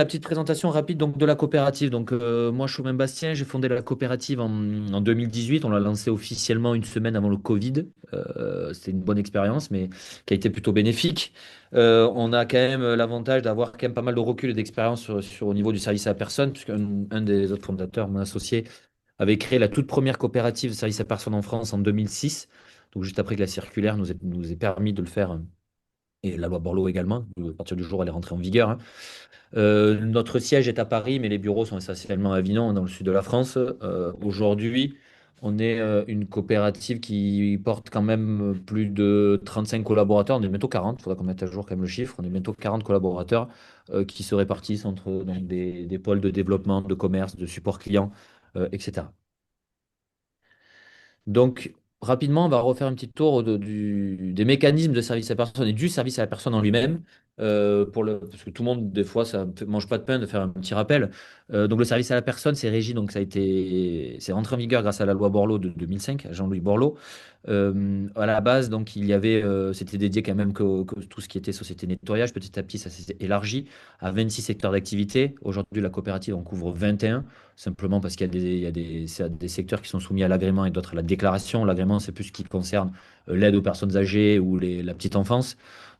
la petite présentation rapide donc, de la coopérative. Donc, moi, Chaumin Bastien, j'ai fondé la coopérative en 2018. On l'a lancée officiellement une semaine avant le Covid. C'était une bonne expérience, mais qui a été plutôt bénéfique. On a quand même l'avantage d'avoir quand même pas mal de recul et d'expérience au niveau du service à la personne, puisqu'un un des autres fondateurs, mon associé, avait créé la toute première coopérative de service à la personne en France en 2006. Donc, juste après que la circulaire nous ait permis de le faire, et la loi Borloo également, à partir du jour où elle est rentrée en vigueur, hein. Notre siège est à Paris, mais les bureaux sont essentiellement à Avignon, dans le sud de la France. Aujourd'hui, on est une coopérative qui porte quand même plus de 35 collaborateurs. On est bientôt 40, il faudra qu'on mette à jour quand même le chiffre. On est bientôt 40 collaborateurs qui se répartissent entre donc, des pôles de développement, de commerce, de support client, etc. Donc, rapidement, on va refaire un petit tour des mécanismes de service à la personne et du service à la personne en lui-même. Parce que tout le monde, des fois, ça ne mange pas de pain de faire un petit rappel. Donc, le service à la personne, c'est régi, donc c'est rentré en vigueur grâce à la loi Borloo de 2005, à Jean-Louis Borloo. À la base, donc, c'était dédié quand même que tout ce qui était société nettoyage. Petit à petit, ça s'est élargi à 26 secteurs d'activité. Aujourd'hui, la coopérative en couvre 21 simplement parce qu'il y a des secteurs qui sont soumis à l'agrément et d'autres à la déclaration. L'agrément, c'est plus ce qui concerne l'aide aux personnes âgées ou la petite enfance.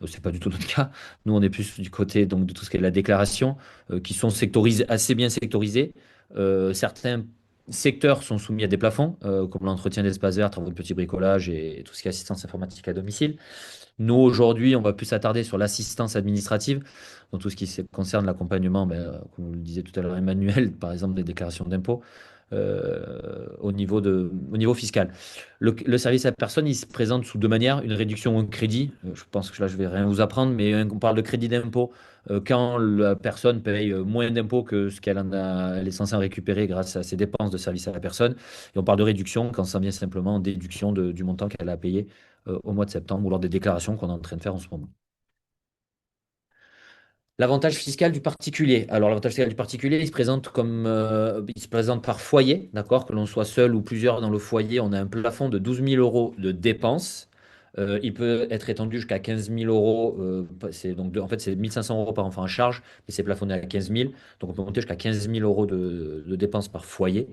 C'est pas du tout notre cas. Nous, on est plus du côté donc, de tout ce qui est la déclaration, qui sont sectorisés, assez bien sectorisés. Certains secteurs sont soumis à des plafonds, comme l'entretien d'espaces verts, travaux de petit bricolage et tout ce qui est assistance informatique à domicile. Nous, aujourd'hui, on va plus s'attarder sur l'assistance administrative, donc tout ce qui concerne l'accompagnement, comme vous le disiez tout à l'heure, Emmanuel, par exemple, des déclarations d'impôts au niveau fiscal. Le service à la personne, il se présente sous deux manières, une réduction au crédit. Je pense que là, je vais rien vous apprendre, mais on parle de crédit d'impôt quand la personne paye moins d'impôts que ce elle est censée en récupérer grâce à ses dépenses de service à la personne. Et on parle de réduction quand ça vient simplement en déduction du montant qu'elle a payé au mois de septembre ou lors des déclarations qu'on est en train de faire en ce moment. L'avantage fiscal du particulier. Alors, l'avantage fiscal du particulier, il se présente par foyer, d'accord? Que l'on soit seul ou plusieurs dans le foyer, on a un plafond de 12 000 euros de dépenses. Il peut être étendu jusqu'à 15 000 euros. En fait, c'est 1 500 euros par enfant à charge, mais c'est plafonné à 15 000. Donc, on peut monter jusqu'à 15 000 euros de dépenses par foyer.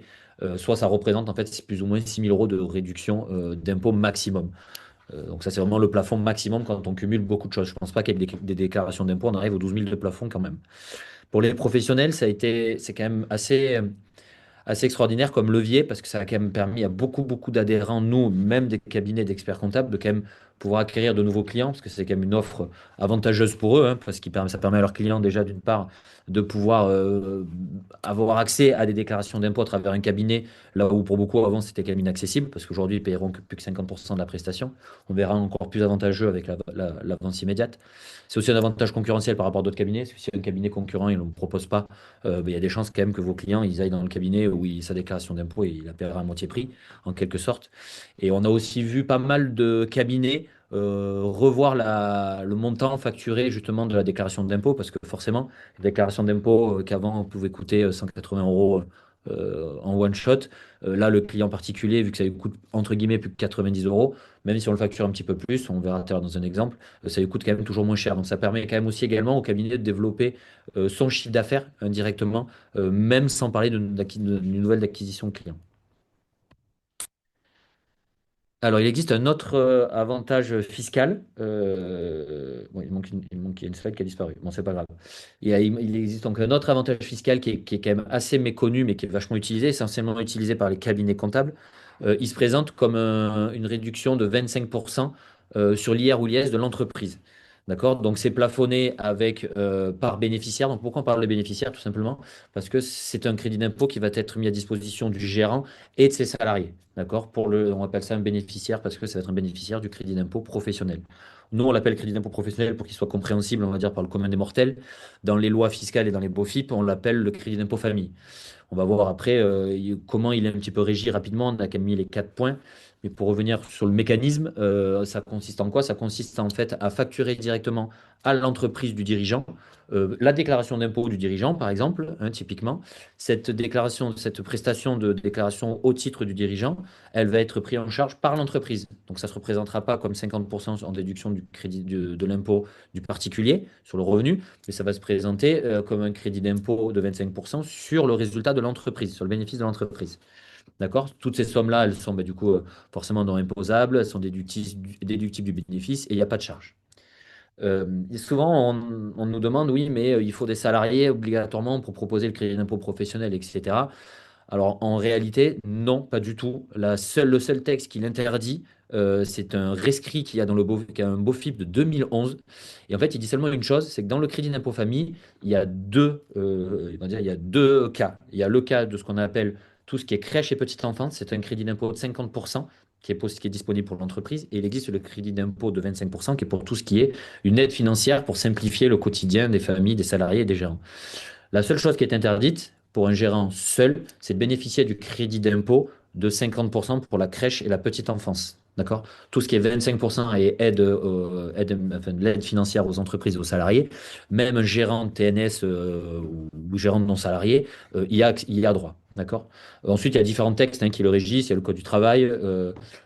Soit ça représente en fait plus ou moins 6 000 euros de réduction d'impôt maximum. Donc ça, c'est vraiment le plafond maximum quand on cumule beaucoup de choses. Je ne pense pas qu'avec des déclarations d'impôts, on arrive aux 12 000 de plafond quand même. Pour les professionnels, c'est quand même assez extraordinaire comme levier parce que ça a quand même permis à beaucoup, beaucoup d'adhérents, nous, même des cabinets d'experts comptables, de quand même pouvoir acquérir de nouveaux clients parce que c'est quand même une offre avantageuse pour eux, hein, parce que ça permet à leurs clients déjà d'une part de pouvoir avoir accès à des déclarations d'impôts à travers un cabinet, là où pour beaucoup avant c'était quand même inaccessible parce qu'aujourd'hui ils paieront plus que 50% de la prestation. On verra encore plus avantageux avec l'avance immédiate. C'est aussi un avantage concurrentiel par rapport à d'autres cabinets, parce que si un cabinet concurrent il ne le propose pas, il y a des chances quand même que vos clients ils aillent dans le cabinet où sa déclaration d'impôt il la paiera à moitié prix, en quelque sorte. Et on a aussi vu pas mal de cabinets revoir le montant facturé justement de la déclaration d'impôt, parce que forcément, la déclaration d'impôt qu'avant pouvait coûter 180 euros en one shot, là le client particulier, vu que ça lui coûte entre guillemets plus que 90 euros, même si on le facture un petit peu plus, on verra tout à l'heure dans un exemple, ça lui coûte quand même toujours moins cher. Donc ça permet quand même aussi également au cabinet de développer son chiffre d'affaires indirectement, même sans parler d'une nouvelle acquisition de clients. Alors, il existe un autre avantage fiscal. Bon, il y a une slide qui a disparu. Bon, c'est pas grave. Il existe donc un autre avantage fiscal qui est quand même assez méconnu, mais qui est vachement utilisé, essentiellement utilisé par les cabinets comptables. Il se présente comme une réduction de 25% sur l'IR ou l'IS de l'entreprise. D'accord? Donc, c'est plafonné par bénéficiaire. Donc, pourquoi on parle de bénéficiaire? Tout simplement parce que c'est un crédit d'impôt qui va être mis à disposition du gérant et de ses salariés. D'accord? On appelle ça un bénéficiaire parce que ça va être un bénéficiaire du crédit d'impôt professionnel. Nous, on l'appelle crédit d'impôt professionnel pour qu'il soit compréhensible, on va dire, par le commun des mortels. Dans les lois fiscales et dans les BOFIP, on l'appelle le crédit d'impôt famille. On va voir après comment il est un petit peu régi rapidement. On a quand même mis les 4 points. Mais pour revenir sur le mécanisme, ça consiste en quoi? Ça consiste en fait à facturer directement à l'entreprise du dirigeant la déclaration d'impôt du dirigeant, par exemple, hein, typiquement. Cette prestation de déclaration au titre du dirigeant, elle va être prise en charge par l'entreprise. Donc ça ne se représentera pas comme 50% en déduction de l'impôt du particulier sur le revenu, mais ça va se présenter comme un crédit d'impôt de 25% sur le résultat de l'entreprise, sur le bénéfice de l'entreprise. D'accord? Toutes ces sommes-là, elles sont du coup forcément non imposables, elles sont déductibles du bénéfice et il n'y a pas de charge. Et souvent, on nous demande, oui, mais il faut des salariés obligatoirement pour proposer le crédit d'impôt professionnel, etc. Alors, en réalité, non, pas du tout. Le seul texte qui l'interdit, c'est un rescrit qu'il y a dans qui a un BOFIP de 2011. Et en fait, il dit seulement une chose, c'est que dans le crédit d'impôt famille, on va dire, il y a deux cas. Il y a le cas de ce qu'on appelle tout ce qui est crèche et petite enfance, c'est un crédit d'impôt de 50% qui est disponible pour l'entreprise. Et il existe le crédit d'impôt de 25% qui est pour tout ce qui est une aide financière pour simplifier le quotidien des familles, des salariés et des gérants. La seule chose qui est interdite pour un gérant seul, c'est de bénéficier du crédit d'impôt de 50% pour la crèche et la petite enfance. D'accord? Tout ce qui est 25% et enfin, de l'aide financière aux entreprises et aux salariés, même un gérant de TNS ou gérant de non-salarié, il y a droit. D'accord? Ensuite, il y a différents textes qui le régissent. Il y a le Code du travail.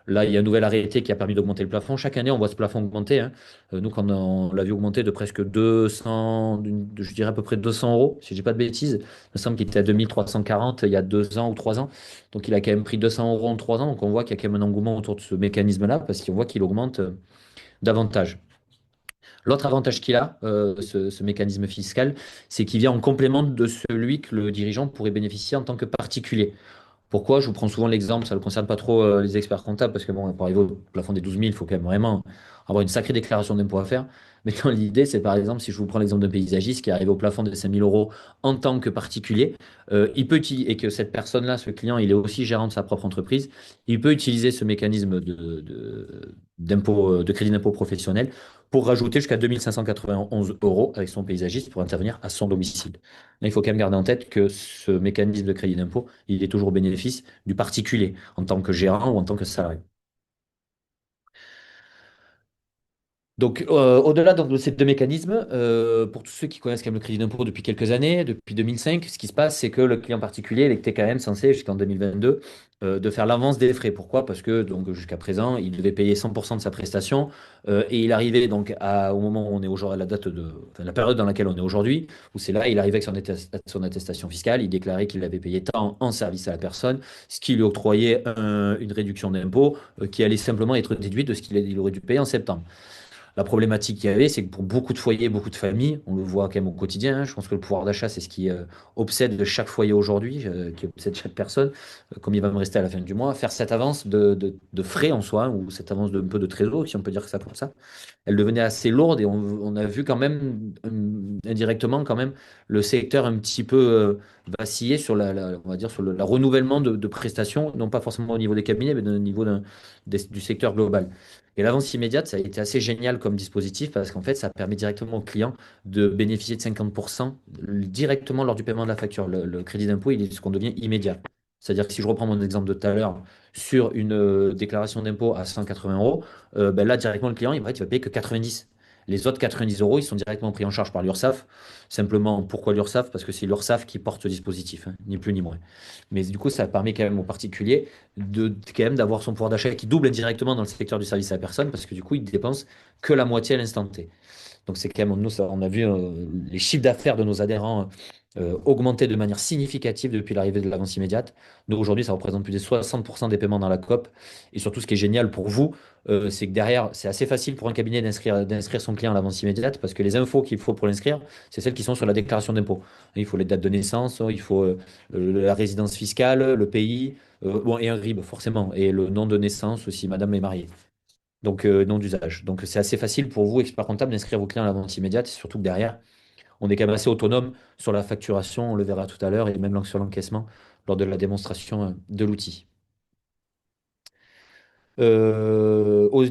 Là, il y a un nouvel arrêté qui a permis d'augmenter le plafond. Chaque année, on voit ce plafond augmenter, hein. Nous, quand on l'a vu augmenter de presque 200, je dirais à peu près 200 euros, si je dis pas de bêtises. Il me semble qu'il était à 2340 il y a 2 ans ou 3 ans. Donc, il a quand même pris 200 euros en 3 ans. Donc, on voit qu'il y a quand même un engouement autour de ce mécanisme-là parce qu'on voit qu'il augmente davantage. L'autre avantage qu'il a, ce mécanisme fiscal, c'est qu'il vient en complément de celui que le dirigeant pourrait bénéficier en tant que particulier. Pourquoi? Je vous prends souvent l'exemple, ça ne concerne pas trop les experts comptables, parce que bon, pour arriver au plafond des 12 000, il faut quand même vraiment avoir une sacrée déclaration d'impôt à faire. Mais dans l'idée, c'est par exemple, si je vous prends l'exemple d'un paysagiste qui est arrivé au plafond des 5 000 euros en tant que particulier, et que cette personne-là, ce client, il est aussi gérant de sa propre entreprise, il peut utiliser ce mécanisme d'impôt, de crédit d'impôt professionnel pour rajouter jusqu'à 2 591 euros avec son paysagiste pour intervenir à son domicile. Là, il faut quand même garder en tête que ce mécanisme de crédit d'impôt, il est toujours au bénéfice du particulier en tant que gérant ou en tant que salarié. Donc, au-delà donc, de ces deux mécanismes, pour tous ceux qui connaissent quand même le crédit d'impôt depuis quelques années, depuis 2005, ce qui se passe, c'est que le client particulier, il était quand même censé, jusqu'en 2022, de faire l'avance des frais. Pourquoi? Parce que donc jusqu'à présent, il devait payer 100% de sa prestation, et il arrivait donc au moment où on est aujourd'hui, à la date enfin, la période dans laquelle on est aujourd'hui, où c'est là, il arrivait avec son attestation fiscale, il déclarait qu'il avait payé tant en service à la personne, ce qui lui octroyait une réduction d'impôt qui allait simplement être déduite de ce il aurait dû payer en septembre. La problématique qu'il y avait, c'est que pour beaucoup de foyers, beaucoup de familles, on le voit quand même au quotidien, hein, je pense que le pouvoir d'achat, c'est ce qui obsède chaque foyer aujourd'hui, qui obsède chaque personne, comme il va me rester à la fin du mois, faire cette avance de frais en soi, ou cette avance de un peu de trésor, si on peut dire ça comme ça, elle devenait assez lourde et on a vu quand même, indirectement quand même, le secteur un petit peu vaciller sur on va dire sur le renouvellement de prestations, non pas forcément au niveau des cabinets, mais au niveau du secteur global. Et l'avance immédiate, ça a été assez génial comme dispositif parce qu'en fait, ça permet directement au client de bénéficier de 50% directement lors du paiement de la facture. Le crédit d'impôt, il est ce qu'on devient immédiat. C'est-à-dire que si je reprends mon exemple de tout à l'heure sur une déclaration d'impôt à 180 euros, ben là, directement, le client, il va payer que 90. Les autres 90 euros, ils sont directement pris en charge par l'URSSAF. Simplement, pourquoi l'URSSAF? Parce que c'est l'URSSAF qui porte ce dispositif, hein, ni plus ni moins. Mais du coup, ça permet quand même aux particuliers quand même d'avoir son pouvoir d'achat qui double indirectement dans le secteur du service à la personne, parce que du coup, ils dépensent que la moitié à l'instant T. Donc c'est quand même, nous, on a vu les chiffres d'affaires de nos adhérents augmenter de manière significative depuis l'arrivée de l'avance immédiate. Nous, aujourd'hui, ça représente plus de 60% des paiements dans la COP. Et surtout, ce qui est génial pour vous, c'est que derrière, c'est assez facile pour un cabinet d'inscrire son client à l'avance immédiate, parce que les infos qu'il faut pour l'inscrire, c'est celles qui sont sur la déclaration d'impôt. Il faut les dates de naissance, il faut la résidence fiscale, le pays, bon, et un RIB, forcément, et le nom de naissance si madame est mariée. Donc, nom d'usage. Donc, c'est assez facile pour vous, expert comptable, d'inscrire vos clients à la vente immédiate. Et surtout que derrière, on est quand même assez autonome sur la facturation, on le verra tout à l'heure, et même sur l'encaissement lors de la démonstration de l'outil. Euh, au-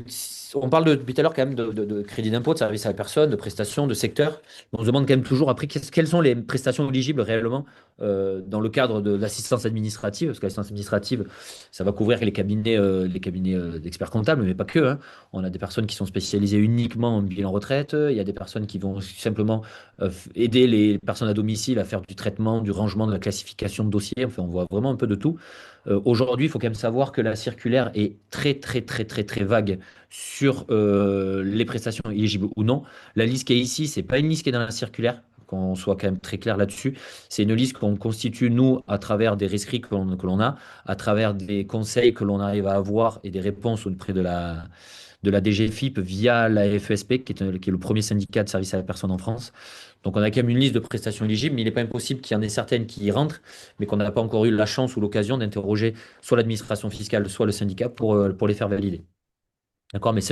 on parle depuis tout à l'heure quand même de crédit d'impôt, de service à la personne, de prestations, de secteur. On se demande quand même toujours après quelles sont les prestations éligibles réellement dans le cadre de l'assistance administrative, parce que l'assistance administrative, ça va couvrir les cabinets d'experts comptables, mais pas que, hein. On a des personnes qui sont spécialisées uniquement en bilan retraite, il y a des personnes qui vont simplement aider les personnes à domicile à faire du traitement, du rangement, de la classification de dossiers. Enfin, on voit vraiment un peu de tout. Aujourd'hui, il faut quand même savoir que la circulaire est très très, très, très, très, très vague sur les prestations éligibles ou non. La liste qui est ici, c'est pas une liste qui est dans la circulaire, qu'on soit quand même très clair là-dessus. C'est une liste qu'on constitue, nous, à travers des rescrits que l'on a, à travers des conseils que l'on arrive à avoir et des réponses auprès de la DGFiP via la FESP, qui est le premier syndicat de services à la personne en France. Donc on a quand même une liste de prestations éligibles, mais il n'est pas impossible qu'il y en ait certaines qui y rentrent, mais qu'on n'a pas encore eu la chance ou l'occasion d'interroger soit l'administration fiscale, soit le syndicat pour les faire valider. D'accord, mais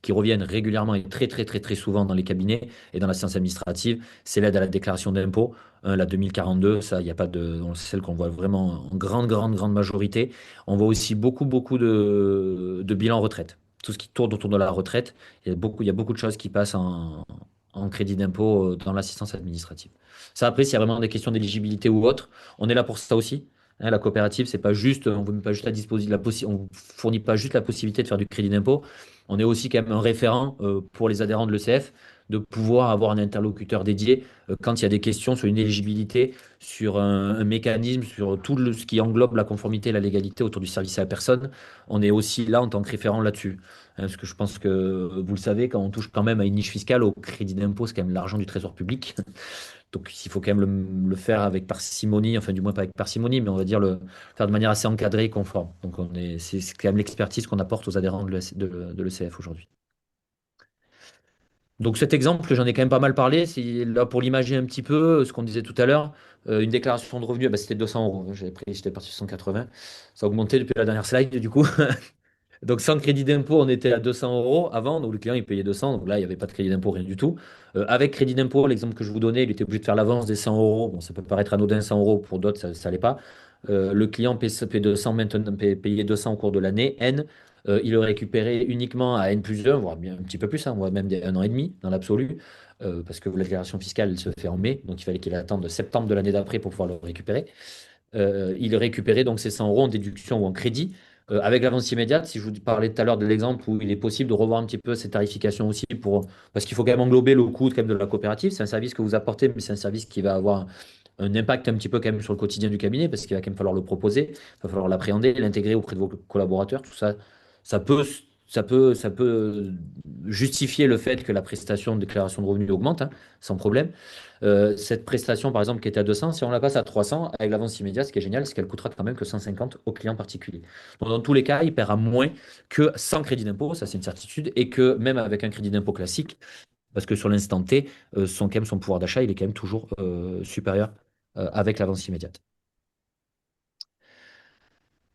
qui reviennent régulièrement et très, très, très, très souvent dans les cabinets et dans la science administrative, c'est l'aide à la déclaration d'impôt, la 2042, ça, il n'y a pas de, c'est celle qu'on voit vraiment en grande, grande, grande majorité. On voit aussi beaucoup, beaucoup de bilans retraite. Tout ce qui tourne autour de la retraite, il y a beaucoup de choses qui passent en crédit d'impôt dans l'assistance administrative. Ça, après, s'il y a vraiment des questions d'éligibilité ou autre, on est là pour ça aussi. Hein, la coopérative, c'est pas juste, on vous met pas juste la disposition, on fournit pas juste la possibilité de faire du crédit d'impôt. On est aussi quand même un référent pour les adhérents de l'ECF, de pouvoir avoir un interlocuteur dédié quand il y a des questions sur une éligibilité, sur un mécanisme, sur ce qui englobe la conformité et la légalité autour du service à la personne. On est aussi là en tant que référent là-dessus. Hein, parce que je pense que vous le savez, quand on touche quand même à une niche fiscale, au crédit d'impôt, c'est quand même l'argent du trésor public. Donc il faut quand même le faire avec parcimonie, enfin du moins pas avec parcimonie, mais on va dire le faire de manière assez encadrée et conforme. Donc c'est quand même l'expertise qu'on apporte aux adhérents de l'ECF aujourd'hui. Donc cet exemple, j'en ai quand même pas mal parlé. C'est là pour l'imager un petit peu, ce qu'on disait tout à l'heure. Une déclaration de revenus, bah, c'était 200 euros. J'étais parti sur 180. Ça a augmenté depuis la dernière slide, du coup. Donc sans crédit d'impôt, on était à 200 euros avant. Donc le client, il payait 200. Donc là, il n'y avait pas de crédit d'impôt, rien du tout. Avec crédit d'impôt, l'exemple que je vous donnais, il était obligé de faire l'avance des 100 euros. Bon, ça peut paraître anodin 100 euros, pour d'autres, ça n'allait pas. Le client paye 200 maintenant, payait 200 au cours de l'année N. Il le récupérait uniquement à N plus 1, voire bien un petit peu plus, hein, voire même un an et demi dans l'absolu. Parce que la déclaration fiscale, elle se fait en mai. Donc il fallait qu'il attende septembre de l'année d'après pour pouvoir le récupérer. Il récupérait donc ces 100 euros en déduction ou en crédit. Avec l'avance immédiate, si je vous parlais tout à l'heure de l'exemple où il est possible de revoir un petit peu ces tarifications aussi parce qu'il faut quand même englober le coût quand même de la coopérative. C'est un service que vous apportez, mais c'est un service qui va avoir un impact un petit peu quand même sur le quotidien du cabinet parce qu'il va quand même falloir le proposer, il va falloir l'appréhender, l'intégrer auprès de vos collaborateurs. Tout ça, ça peut, ça peut justifier le fait que la prestation de déclaration de revenus augmente, hein, sans problème. Cette prestation, par exemple, qui était à 200, si on la passe à 300, avec l'avance immédiate, ce qui est génial, c'est qu'elle coûtera quand même que 150 au client particulier. Donc, dans tous les cas, il paiera moins que sans crédit d'impôt, ça c'est une certitude, et que même avec un crédit d'impôt classique, parce que sur l'instant T, quand même, son pouvoir d'achat, il est quand même toujours supérieur avec l'avance immédiate.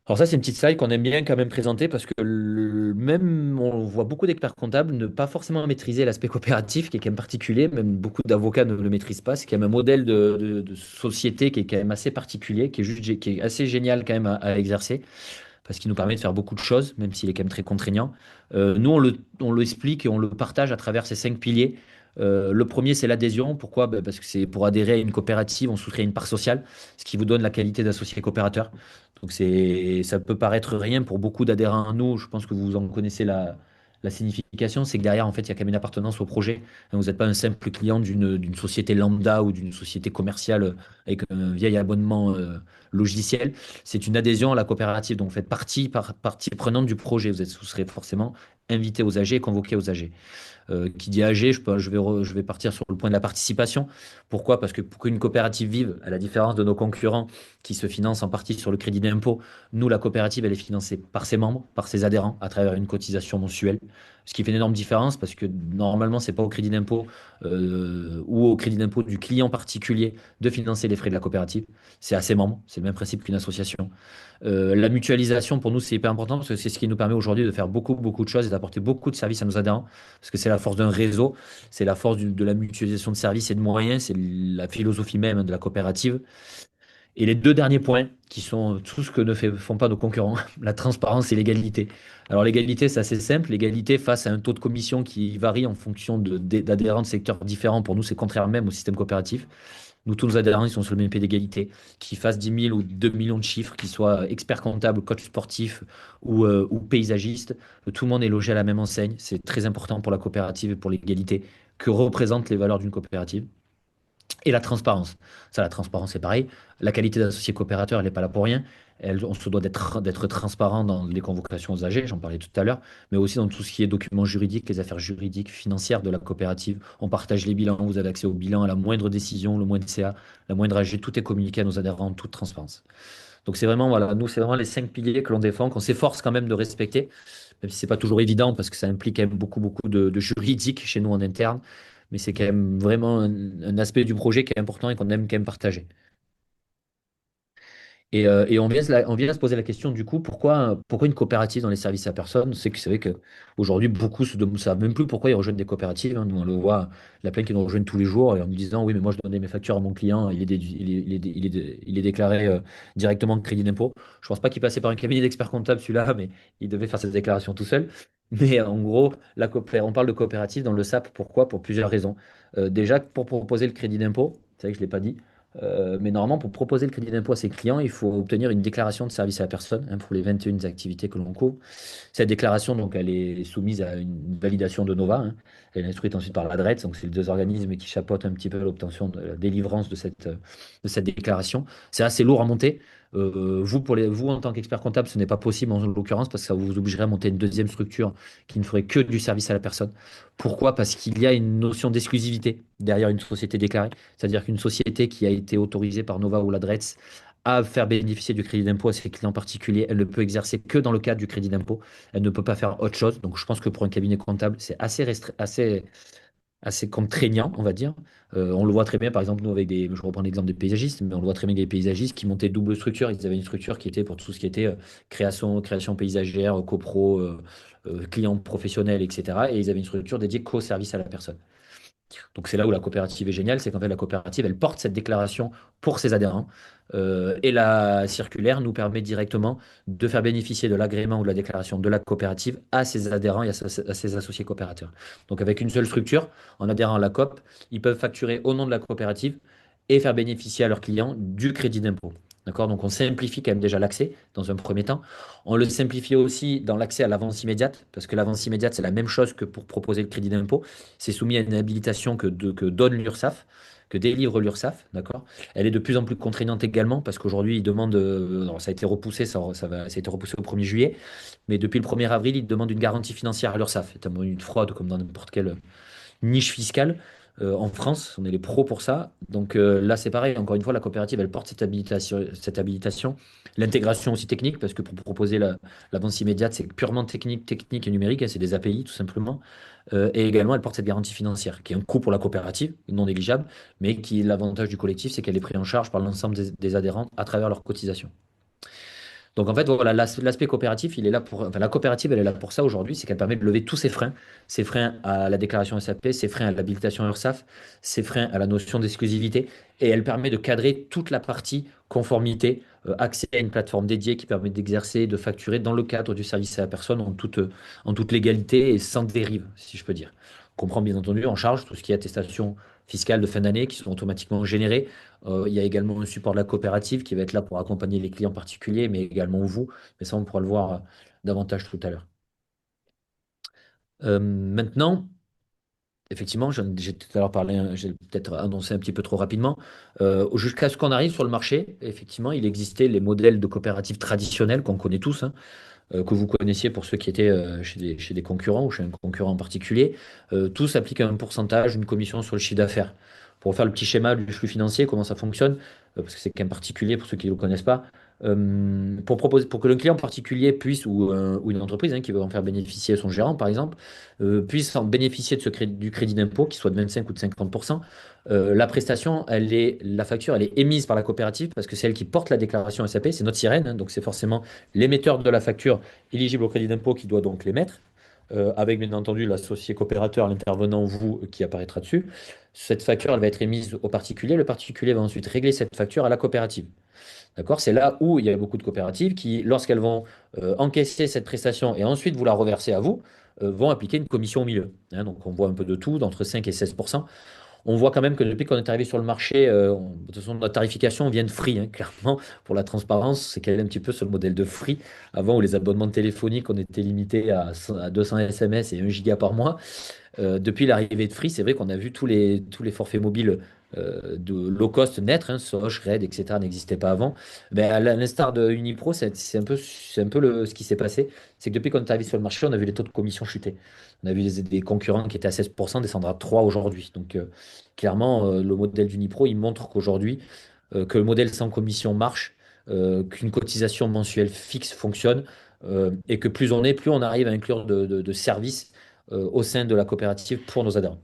Alors ça, c'est une petite slide qu'on aime bien quand même présenter parce que même on voit beaucoup d'experts comptables ne pas forcément maîtriser l'aspect coopératif qui est quand même particulier, même beaucoup d'avocats ne le maîtrisent pas. C'est quand même un modèle de société qui est quand même assez particulier, qui est assez génial quand même à exercer parce qu'il nous permet de faire beaucoup de choses, même s'il est quand même très contraignant. Nous, on le explique et on le partage à travers ces 5 piliers. Le premier, c'est l'adhésion. Pourquoi? Ben, parce que c'est pour adhérer à une coopérative, on souscrit à une part sociale, ce qui vous donne la qualité d'associé coopérateur. Donc ça peut paraître rien pour beaucoup d'adhérents à nous. Je pense que vous en connaissez la signification. C'est que derrière, en fait, il y a quand même une appartenance au projet. Vous n'êtes pas un simple client d'une société lambda ou d'une société commerciale avec un vieil abonnement logiciel. C'est une adhésion à la coopérative. Donc, vous faites partie prenante du projet. Vous serez forcément invité aux AG et convoqué aux AG. Qui dit AG, je vais partir sur le point de la participation. Pourquoi? Parce que pour qu'une coopérative vive, à la différence de nos concurrents qui se financent en partie sur le crédit d'impôt, nous, la coopérative, elle est financée par ses membres, par ses adhérents, à travers une cotisation mensuelle. Ce qui fait une énorme différence parce que normalement, c'est pas au crédit d'impôt ou au crédit d'impôt du client particulier de financer les frais de la coopérative. C'est à ses membres. C'est le même principe qu'une association. La mutualisation, pour nous, c'est hyper important parce que c'est ce qui nous permet aujourd'hui de faire beaucoup, beaucoup de choses et d'apporter beaucoup de services à nos adhérents. Parce que c'est la force d'un réseau, c'est la force de la mutualisation de services et de moyens, c'est la philosophie même de la coopérative. Et les deux derniers points, qui sont tout ce que font pas nos concurrents, la transparence et l'égalité. Alors l'égalité, c'est assez simple. L'égalité face à un taux de commission qui varie en fonction d'adhérents de secteurs différents. Pour nous, c'est contraire même au système coopératif. Nous, tous nos adhérents, ils sont sur le même pied d'égalité, qu'ils fassent 10 000 ou 2 millions de chiffres, qu'ils soient experts comptables, coach sportif ou paysagistes. Tout le monde est logé à la même enseigne. C'est très important pour la coopérative et pour l'égalité que représentent les valeurs d'une coopérative. Et la transparence. Ça, la transparence, c'est pareil. La qualité d'associé coopérateur, elle n'est pas là pour rien. On se doit d'être transparent dans les convocations aux AG, j'en parlais tout à l'heure, mais aussi dans tout ce qui est documents juridiques, les affaires juridiques, financières de la coopérative. On partage les bilans, vous avez accès au bilan, à la moindre décision, le moindre CA, la moindre AG, tout est communiqué à nos adhérents en toute transparence. Donc c'est vraiment, voilà, nous, c'est vraiment les cinq piliers que l'on défend, qu'on s'efforce quand même de respecter, même si c'est pas toujours évident parce que ça implique quand même beaucoup de juridique chez nous en interne, mais c'est quand même vraiment un aspect du projet qui est important et qu'on aime quand même partager. Et on vient se poser la question du coup, pourquoi une coopérative dans les services à personne? C'est vrai qu'aujourd'hui, beaucoup ne savent même plus pourquoi ils rejoignent des coopératives, hein. Nous, on le voit, la plainte qui nous rejoignent tous les jours et en me disant, oui, mais moi, je donnais mes factures à mon client, il est déclaré directement de crédit d'impôt. Je pense pas qu'il passait par un cabinet d'experts comptables, celui-là, mais il devait faire cette déclaration tout seul. Mais en gros, on parle de coopérative dans le SAP. Pourquoi? Pour plusieurs raisons. Déjà, pour proposer le crédit d'impôt, c'est vrai que je ne l'ai pas dit. Mais normalement, pour proposer le crédit d'impôt à ses clients, il faut obtenir une déclaration de service à la personne, hein, pour les 21 activités que l'on couvre. Cette déclaration, donc, elle est soumise à une validation de Nova, hein. Elle est instruite ensuite par l'ADRETS, donc c'est les deux organismes qui chapeautent un petit peu l'obtention de la délivrance de cette déclaration. C'est assez lourd à monter. Vous, en tant qu'expert comptable, ce n'est pas possible en l'occurrence parce que ça vous obligerait à monter une deuxième structure qui ne ferait que du service à la personne. Pourquoi? Parce qu'il y a une notion d'exclusivité derrière une société déclarée. C'est-à-dire qu'une société qui a été autorisée par Nova ou l'adresse à faire bénéficier du crédit d'impôt à ses clients particuliers, elle ne peut exercer que dans le cadre du crédit d'impôt. Elle ne peut pas faire autre chose. Donc, je pense que pour un cabinet comptable, c'est assez contraignant, on va dire. On le voit très bien, par exemple, nous, je reprends l'exemple des paysagistes, mais on le voit très bien des paysagistes qui montaient double structure. Ils avaient une structure qui était pour tout ce qui était création paysagère, copro, clients professionnels, etc. Et ils avaient une structure dédiée qu'au service à la personne. Donc c'est là où la coopérative est géniale, c'est qu'en fait la coopérative, elle porte cette déclaration pour ses adhérents. Et la circulaire nous permet directement de faire bénéficier de l'agrément ou de la déclaration de la coopérative à ses adhérents et à ses associés coopérateurs. Donc avec une seule structure, en adhérant à la COP, ils peuvent facturer au nom de la coopérative et faire bénéficier à leurs clients du crédit d'impôt. D'accord? Donc on simplifie quand même déjà l'accès dans un premier temps. On le simplifie aussi dans l'accès à l'avance immédiate, parce que l'avance immédiate, c'est la même chose que pour proposer le crédit d'impôt. C'est soumis à une habilitation que donne l'URSSAF, que délivre l'URSSAF, d'accord? Elle est de plus en plus contraignante également, parce qu'aujourd'hui, ils demandent, alors ça a été repoussé, ça a été repoussé au 1er juillet, mais depuis le 1er avril, ils demandent une garantie financière à l'URSSAF. C'est une fraude comme dans n'importe quelle niche fiscale. En France, on est les pros pour ça. Donc là, c'est pareil. Encore une fois, la coopérative, elle porte cette habilitation. L'intégration aussi technique, parce que pour proposer l'avance immédiate, c'est purement technique et numérique, hein, c'est des API tout simplement. Et également, elle porte cette garantie financière, qui est un coût pour la coopérative, non négligeable, mais qui l'avantage du collectif, c'est qu'elle est prise en charge par l'ensemble des adhérents à travers leurs cotisations. Donc en fait, voilà, l'aspect coopératif, il est là enfin, la coopérative, elle est là pour ça aujourd'hui, c'est qu'elle permet de lever tous ces freins à la déclaration SAP, ces freins à l'habilitation URSSAF, ces freins à la notion d'exclusivité, et elle permet de cadrer toute la partie conformité, accès à une plateforme dédiée qui permet d'exercer, de facturer dans le cadre du service à la personne en toute légalité et sans dérive, si je peux dire. On comprend bien entendu en charge tout ce qui est attestation fiscale de fin d'année qui sont automatiquement générées. Il y a également un support de la coopérative qui va être là pour accompagner les clients particuliers, mais également vous. Mais ça, on pourra le voir davantage tout à l'heure. Maintenant, effectivement, j'ai tout à l'heure parlé, j'ai peut-être annoncé un petit peu trop rapidement. Jusqu'à ce qu'on arrive sur le marché, effectivement, il existait les modèles de coopératives traditionnels qu'on connaît tous, hein, que vous connaissiez pour ceux qui étaient chez des concurrents ou chez un concurrent en particulier. Tous appliquent un pourcentage, une commission sur le chiffre d'affaires. Pour faire le petit schéma du flux financier, comment ça fonctionne, parce que c'est qu'un particulier pour ceux qui ne le connaissent pas. Pour que le client particulier puisse, ou une entreprise, hein, qui veut en faire bénéficier son gérant, par exemple, puisse en bénéficier du crédit d'impôt, qui soit de 25 ou de 50%. La facture, elle est émise par la coopérative parce que c'est elle qui porte la déclaration SAP, c'est notre sirène, hein, donc c'est forcément l'émetteur de la facture éligible au crédit d'impôt qui doit donc l'émettre, avec bien entendu l'associé coopérateur, l'intervenant, vous, qui apparaîtra dessus. Cette facture, elle va être émise au particulier. Le particulier va ensuite régler cette facture à la coopérative. D'accord? C'est là où il y a beaucoup de coopératives qui, lorsqu'elles vont encaisser cette prestation et ensuite vous la reverser à vous, vont appliquer une commission au milieu, hein. Donc on voit un peu de tout, d'entre 5 et 16%. On voit quand même que depuis qu'on est arrivé sur le marché, de toute façon, notre tarification vient de Free, hein, clairement, pour la transparence, c'est qu'elle est un petit peu sur le modèle de Free. Avant, où les abonnements téléphoniques, on était limité à 200 SMS et 1 giga par mois. Depuis l'arrivée de Free, c'est vrai qu'on a vu tous les forfaits mobiles de low cost naître, hein, Soch, Red, etc., n'existaient pas avant. Ben, à l'instar de Unipro, ce qui s'est passé. C'est que depuis qu'on est arrivé sur le marché, on a vu les taux de commission chuter. On a vu des concurrents qui étaient à 16% descendre à 3 aujourd'hui. Donc, clairement, le modèle d'Unipro, il montre qu'aujourd'hui, que le modèle sans commission marche, qu'une cotisation mensuelle fixe fonctionne, et que plus on est, plus on arrive à inclure de services au sein de la coopérative pour nos adhérents.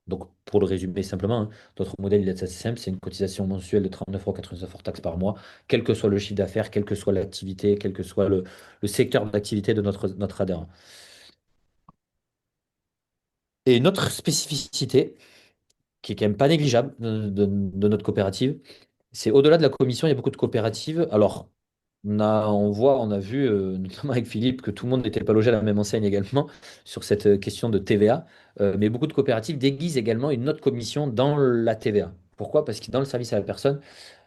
Donc, pour le résumer simplement, hein, notre modèle il est assez simple, c'est une cotisation mensuelle de 39,99 € hors taxe par mois, quel que soit le chiffre d'affaires, quelle que soit l'activité, quel que soit le secteur d'activité de notre adhérent. Et une autre spécificité, qui est quand même pas négligeable de notre coopérative, c'est au-delà de la commission, il y a beaucoup de coopératives. Alors, on a vu, notamment avec Philippe, que tout le monde n'était pas logé à la même enseigne également sur cette question de TVA. Mais beaucoup de coopératives déguisent également une autre commission dans la TVA. Pourquoi? Parce que dans le service à la personne,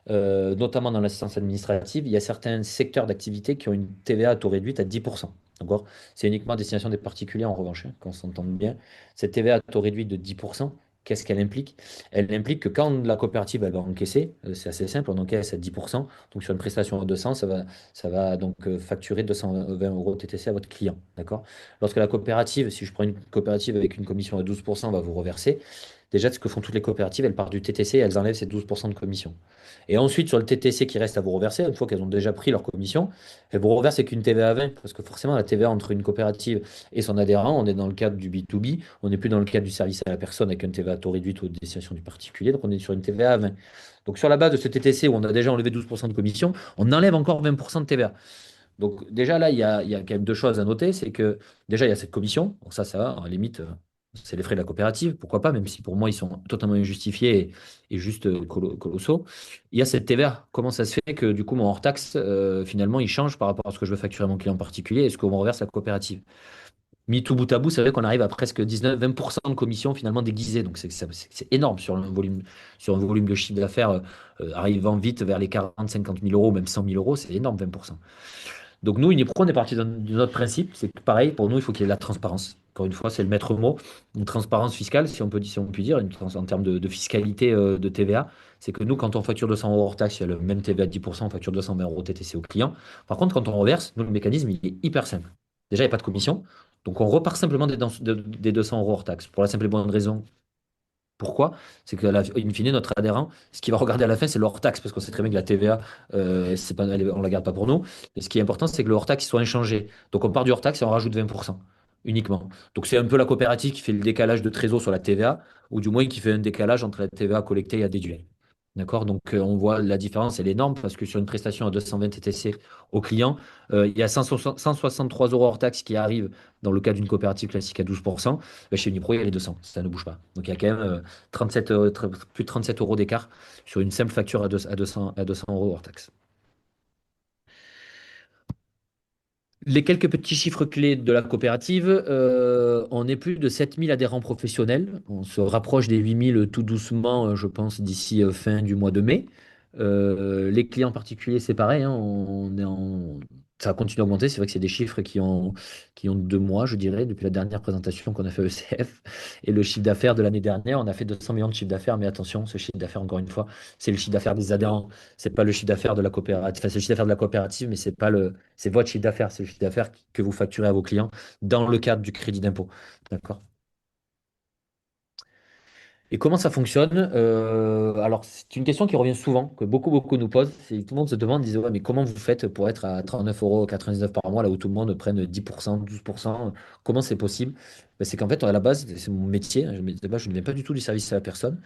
notamment dans l'assistance administrative, il y a certains secteurs d'activité qui ont une TVA à taux réduite à 10%. D'accord? C'est uniquement à destination des particuliers en revanche, hein, qu'on s'entende bien. Cette TVA à taux réduit de 10%, qu'est-ce qu'elle implique? Elle implique que quand la coopérative elle va encaisser, c'est assez simple, on encaisse à 10%, donc sur une prestation à 200, ça va donc facturer 220 € TTC à votre client. D'accord? Lorsque la coopérative, si je prends une coopérative avec une commission à 12%, va vous reverser, déjà ce que font toutes les coopératives, elles partent du TTC et elles enlèvent ces 12% de commission. Et ensuite, sur le TTC qui reste à vous reverser, une fois qu'elles ont déjà pris leur commission, elles vous reversent avec une TVA à 20, parce que forcément, la TVA entre une coopérative et son adhérent, on est dans le cadre du B2B, on n'est plus dans le cadre du service à la personne avec une TVA à taux réduit aux destinations du particulier, donc on est sur une TVA à 20. Donc sur la base de ce TTC où on a déjà enlevé 12% de commission, on enlève encore 20% de TVA. Donc déjà là, il y a quand même deux choses à noter, c'est que déjà il y a cette commission, donc ça va, à la limite, c'est les frais de la coopérative, pourquoi pas, même si pour moi ils sont totalement injustifiés et juste colossaux. Il y a cette TVA, comment ça se fait que du coup mon hors-taxe, finalement, il change par rapport à ce que je veux facturer à mon client particulier et ce qu'on me reverse à la coopérative. Mis tout bout à bout, c'est vrai qu'on arrive à presque 19-20% de commission finalement déguisée, donc c'est énorme sur un volume de chiffre d'affaires arrivant vite vers les 40-50 000 €, même 100 000 €, c'est énorme 20%. Donc nous, Unipro, on est parti de notre principe, c'est que pareil, pour nous, il faut qu'il y ait de la transparence. Encore une fois, c'est le maître mot, une transparence fiscale, si on peut dire, en termes de fiscalité de TVA. C'est que nous, quand on facture 200 € hors taxe, il y a le même TVA à 10%, on facture 220 € TTC au client. Par contre, quand on reverse, nous, le mécanisme, il est hyper simple. Déjà, il n'y a pas de commission. Donc on repart simplement des 200 € hors taxe. Pour la simple et bonne raison. Pourquoi? C'est que, in fine, notre adhérent, ce qu'il va regarder à la fin, c'est le hors-taxe, parce qu'on sait très bien que la TVA, c'est pas, on la garde pas pour nous. Et ce qui est important, c'est que le hors-taxe soit inchangé. Donc on part du hors-taxe et on rajoute 20% uniquement. Donc c'est un peu la coopérative qui fait le décalage de trésor sur la TVA, ou du moins qui fait un décalage entre la TVA collectée et à déduire. D'accord? Donc on voit la différence, elle est énorme, parce que sur une prestation à 220 TTC au client, il y a 163 € hors taxe qui arrivent dans le cas d'une coopérative classique à 12%. Ben, chez Unipro, il y a les 200, ça ne bouge pas. Donc il y a quand même 37, plus de 37 € d'écart sur une simple facture à 200 € hors taxe. Les quelques petits chiffres clés de la coopérative, on est plus de 7 000 adhérents professionnels. On se rapproche des 8 000 tout doucement, je pense, d'ici fin du mois de mai. Les clients particuliers, c'est pareil, hein, ça continue à augmenter. C'est vrai que c'est des chiffres qui ont 2 mois, je dirais, depuis la dernière présentation qu'on a fait au ECF. Et le chiffre d'affaires de l'année dernière, on a fait 200 millions de chiffre d'affaires. Mais attention, ce chiffre d'affaires, encore une fois, c'est le chiffre d'affaires des adhérents. C'est pas le chiffre d'affaires de la coopérative. Enfin, c'est le chiffre d'affaires de la coopérative, mais c'est votre chiffre d'affaires. C'est le chiffre d'affaires que vous facturez à vos clients dans le cadre du crédit d'impôt. D'accord? Et comment ça fonctionne? Alors, c'est une question qui revient souvent, que beaucoup nous posent. Tout le monde se demande, disent, ouais, mais comment vous faites pour être à 39,99 € par mois, là où tout le monde prenne 10%, 12%? Comment c'est possible? Ben, c'est qu'en fait, à la base, c'est mon métier, hein. Je ne viens pas du tout du service à la personne,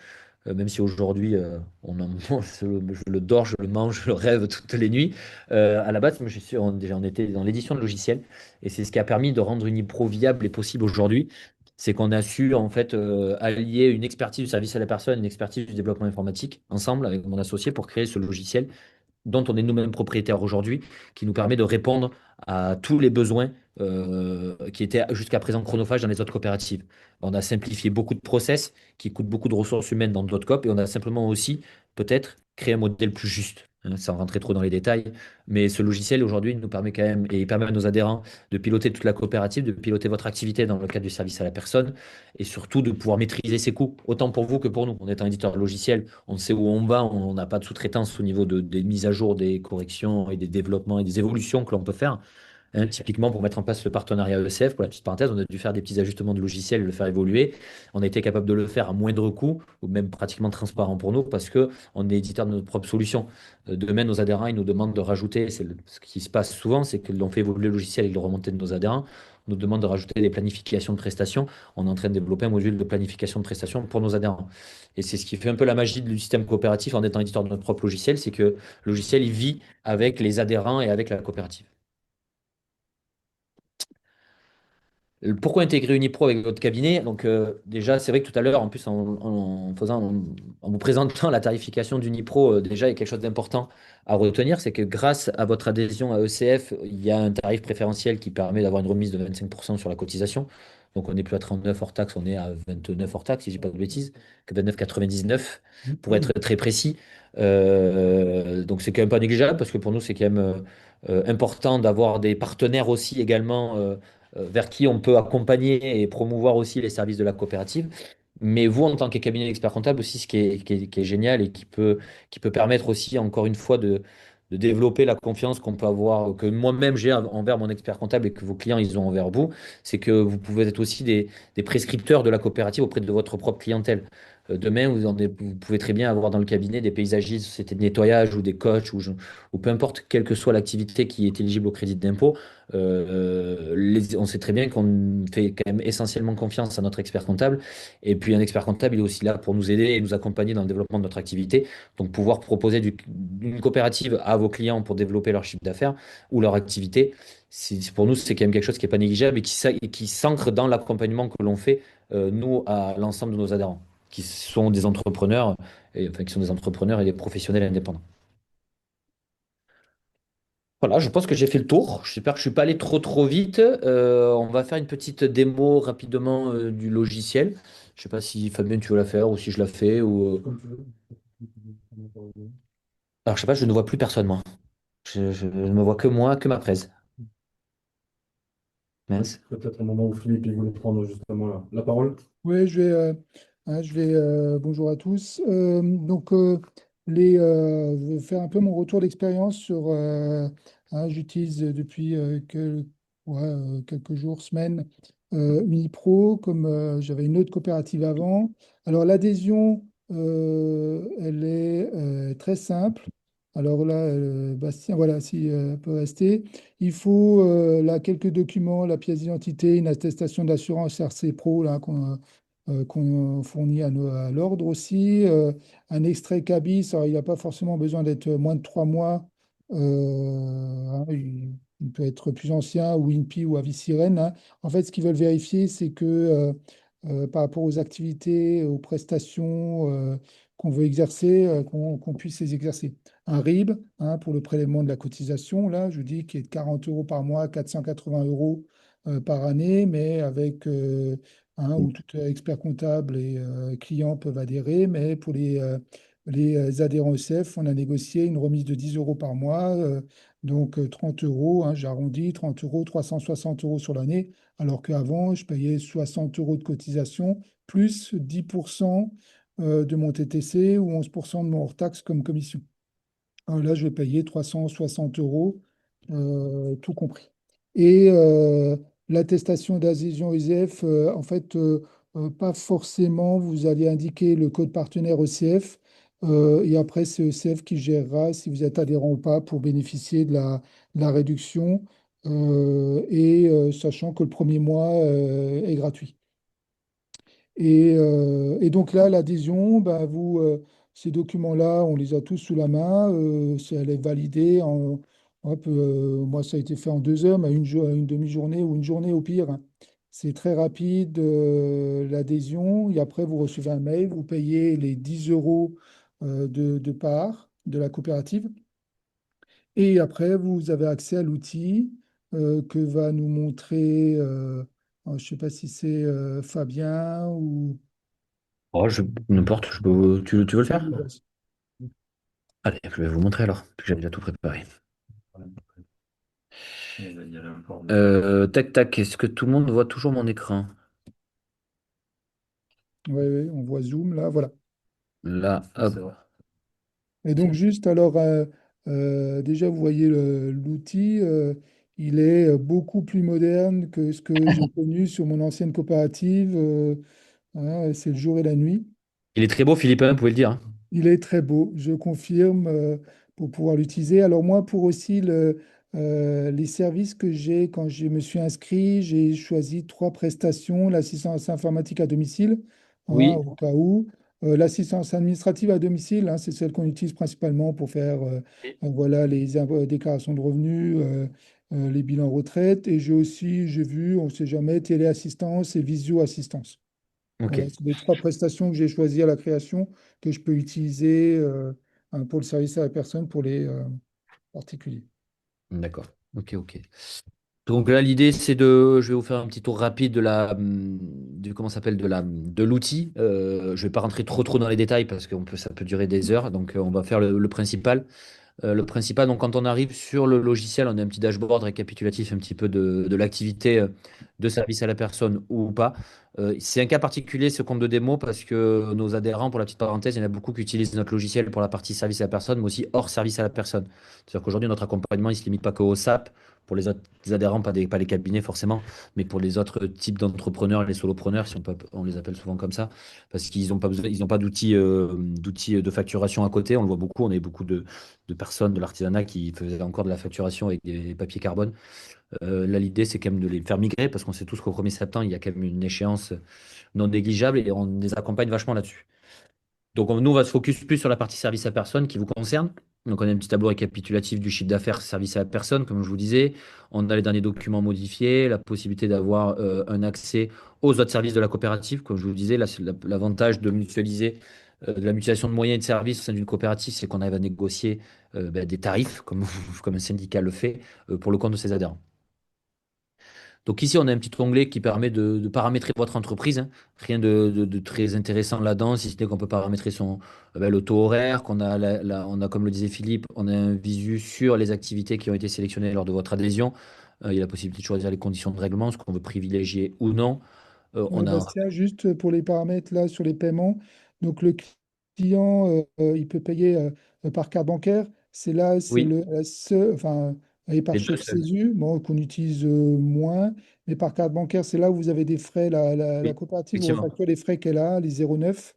même si aujourd'hui, je le dors, je le mange, je le rêve toutes les nuits. À la base, moi, déjà, on était dans l'édition de logiciels, et c'est ce qui a permis de rendre Unipro viable et possible aujourd'hui. C'est qu'on a su en fait allier une expertise du service à la personne, une expertise du développement informatique ensemble avec mon associé pour créer ce logiciel dont on est nous-mêmes propriétaires aujourd'hui, qui nous permet de répondre à tous les besoins qui étaient jusqu'à présent chronophages dans les autres coopératives. On a simplifié beaucoup de process qui coûtent beaucoup de ressources humaines dans d'autres coop et on a simplement aussi peut-être créé un modèle plus juste. hein, sans rentrer trop dans les détails. Mais ce logiciel, aujourd'hui, il nous permet quand même, et il permet à nos adhérents de piloter toute la coopérative, de piloter votre activité dans le cadre du service à la personne, et surtout de pouvoir maîtriser ses coûts, autant pour vous que pour nous. En étant éditeur de logiciel, on sait où on va, on n'a pas de sous-traitance au niveau des mises à jour, des corrections et des développements et des évolutions que l'on peut faire. Hein, typiquement, pour mettre en place le partenariat ECF, pour la petite parenthèse, on a dû faire des petits ajustements de logiciel, le faire évoluer. On a été capable de le faire à moindre coût, ou même pratiquement transparent pour nous, parce que on est éditeur de notre propre solution. Demain, nos adhérents, ils nous demandent de rajouter, ce qui se passe souvent, c'est que l'on fait évoluer le logiciel et le remonter de nos adhérents, on nous demande de rajouter des planifications de prestations. On est en train de développer un module de planification de prestations pour nos adhérents. Et c'est ce qui fait un peu la magie du système coopératif en étant éditeur de notre propre logiciel, c'est que le logiciel, il vit avec les adhérents et avec la coopérative. Pourquoi intégrer Unipro avec votre cabinet? Donc déjà, c'est vrai que tout à l'heure, en plus en vous présentant la tarification d'Unipro, déjà, il y a quelque chose d'important à retenir, c'est que grâce à votre adhésion à ECF, il y a un tarif préférentiel qui permet d'avoir une remise de 25% sur la cotisation. Donc on n'est plus à 39 hors taxe, on est à 29 hors taxe, si je dis pas de bêtises, que 29,99 pour être très précis. Donc c'est quand même pas négligeable parce que pour nous, c'est quand même important d'avoir des partenaires aussi également. Vers qui on peut accompagner et promouvoir aussi les services de la coopérative. Mais vous, en tant que cabinet d'expert comptable aussi, ce qui est génial et qui peut permettre aussi, encore une fois, de développer la confiance qu'on peut avoir, que moi-même j'ai envers mon expert comptable et que vos clients, ils ont envers vous, c'est que vous pouvez être aussi des prescripteurs de la coopérative auprès de votre propre clientèle. Demain, vous pouvez très bien avoir dans le cabinet des paysagistes, sociétés de nettoyage ou des coachs ou peu importe, quelle que soit l'activité qui est éligible au crédit d'impôt. On sait très bien qu'on fait quand même essentiellement confiance à notre expert comptable. Et puis un expert comptable, il est aussi là pour nous aider et nous accompagner dans le développement de notre activité. Donc pouvoir proposer une coopérative à vos clients pour développer leur chiffre d'affaires ou leur activité, pour nous, c'est quand même quelque chose qui n'est pas négligeable et qui s'ancre dans l'accompagnement que l'on fait, nous, à l'ensemble de nos adhérents, qui sont des entrepreneurs, enfin, qui sont des entrepreneurs et des professionnels indépendants. Voilà, je pense que j'ai fait le tour. J'espère que je ne suis pas allé trop vite. On va faire une petite démo rapidement du logiciel. Je ne sais pas si Fabien, tu veux la faire ou si je la fais. Alors, je sais pas, je ne vois plus personne, moi. Je ne me vois que moi, que ma presse. Mince. Peut-être un moment où Philippe il voulait prendre justement la parole. Oui, bonjour à tous. Je vais faire un peu mon retour d'expérience sur. J'utilise depuis quelques jours, semaines, Unipro, comme j'avais une autre coopérative avant. Alors, l'adhésion, elle est très simple. Alors là, Bastien, voilà, si peut rester. Il faut là quelques documents, la pièce d'identité, une attestation d'assurance RC Pro là, qu'on fournit à l'ordre aussi. Un extrait CABIS, alors il n'a pas forcément besoin d'être moins de 3 mois. Il peut être plus ancien, ou INPI ou Avis Sirène, hein. En fait, ce qu'ils veulent vérifier, c'est que par rapport aux activités, aux prestations qu'on veut exercer, qu'on puisse les exercer. Un RIB, hein, pour le prélèvement de la cotisation, là, je vous dis, qui est de 40 euros par mois, 480 euros par année, mais avec hein, où tout expert comptable et client peuvent adhérer. Mais pour les adhérents ECF, on a négocié une remise de 10 euros par mois, donc 30 euros, hein, j'arrondis, 30 euros, 360 euros sur l'année, alors qu'avant, je payais 60 euros de cotisation, plus 10% de mon TTC ou 11% de mon hors-taxe comme commission. Là, je vais payer 360 euros, tout compris. Et l'attestation d'adhésion ECF, en fait, pas forcément, vous allez indiquer le code partenaire ECF, et après, c'est ECF qui gérera si vous êtes adhérent ou pas pour bénéficier de la réduction, sachant que le premier mois est gratuit. Et donc là, l'adhésion, bah, ces documents-là, on les a tous sous la main. Elle est validée hop, moi, ça a été fait en 2 heures, mais une demi-journée ou une journée au pire, hein. C'est très rapide, l'adhésion. Et après, vous recevez un mail, vous payez les 10 euros de part de la coopérative. Et après, vous avez accès à l'outil que va nous montrer, je ne sais pas si c'est Fabien ou Oh, n'importe, tu veux le faire? Allez, je vais vous montrer alors, parce que j'ai déjà tout préparé. Tac, tac, est-ce que tout le monde voit toujours mon écran? Ouais, ouais, on voit Zoom là, voilà. Là, hop. Et donc juste alors, déjà vous voyez l'outil, il est beaucoup plus moderne que ce que j'ai connu sur mon ancienne coopérative. Hein, c'est le jour et la nuit. Il est très beau, Philippe, hein, vous pouvez le dire, hein. Il est très beau, je confirme, pour pouvoir l'utiliser. Alors moi, pour aussi les services que j'ai, quand je me suis inscrit, j'ai choisi trois prestations, l'assistance informatique à domicile, hein, Oui. au cas où, l'assistance administrative à domicile, hein, c'est celle qu'on utilise principalement pour faire voilà, déclarations de revenus, les bilans retraite. Et j'ai aussi, j'ai vu, on ne sait jamais, téléassistance et visio-assistance. Ok, Voilà, c'est les trois prestations que j'ai choisies à la création que je peux utiliser pour le service à la personne, pour les particuliers. d'accord. Ok, ok. Donc là, l'idée, c'est de, je vais vous faire un petit tour rapide de comment ça s'appelle, de l'outil. Je vais pas rentrer trop dans les détails parce que ça peut durer des heures. Donc, on va faire le principal. Le principal, donc quand on arrive sur le logiciel, on a un petit dashboard récapitulatif un petit peu de l'activité de service à la personne ou pas. C'est un cas particulier ce compte de démo parce que nos adhérents, pour la petite parenthèse, il y en a beaucoup qui utilisent notre logiciel pour la partie service à la personne, mais aussi hors service à la personne. C'est-à-dire qu'aujourd'hui, notre accompagnement, il ne se limite pas qu'au SAP. Pour les autres adhérents, pas les cabinets forcément, mais pour les autres types d'entrepreneurs, les solopreneurs, si on les appelle souvent comme ça, parce qu'ils n'ont pas besoin, ils n'ont pas d'outils de facturation à côté. On le voit beaucoup, on a eu beaucoup de personnes de l'artisanat qui faisaient encore de la facturation avec des papiers carbone. Là, l'idée, c'est quand même de les faire migrer parce qu'on sait tous qu'au 1er septembre, il y a quand même une échéance non négligeable et on les accompagne vachement là-dessus. Donc, nous, on va se focus plus sur la partie service à personne qui vous concerne. Donc, on a un petit tableau récapitulatif du chiffre d'affaires service à la personne, comme je vous disais. On a les derniers documents modifiés, la possibilité d'avoir un accès aux autres services de la coopérative. Comme je vous disais, là, l'avantage de mutualiser, de la mutualisation de moyens et de services au sein d'une coopérative, c'est qu'on arrive à négocier des tarifs, comme, comme un syndicat le fait, pour le compte de ses adhérents. Donc ici, on a un petit onglet qui permet de paramétrer votre entreprise, hein. Rien de très intéressant là-dedans, si ce n'est qu'on peut paramétrer le taux horaire, on a, comme le disait Philippe, on a un visu sur les activités qui ont été sélectionnées lors de votre adhésion. Il y a la possibilité de choisir les conditions de règlement, ce qu'on veut privilégier ou non. On Ouais, a Bastien, juste pour les paramètres là sur les paiements, donc le client, il peut payer par carte bancaire. C'est là, c'est oui, la seule, enfin, et par les deux chèque seuls. CESU, bon, qu'on utilise moins, mais par carte bancaire, c'est là où vous avez des frais. La Oui, coopérative vous effectivement. refacture les frais qu'elle a, les 0,9.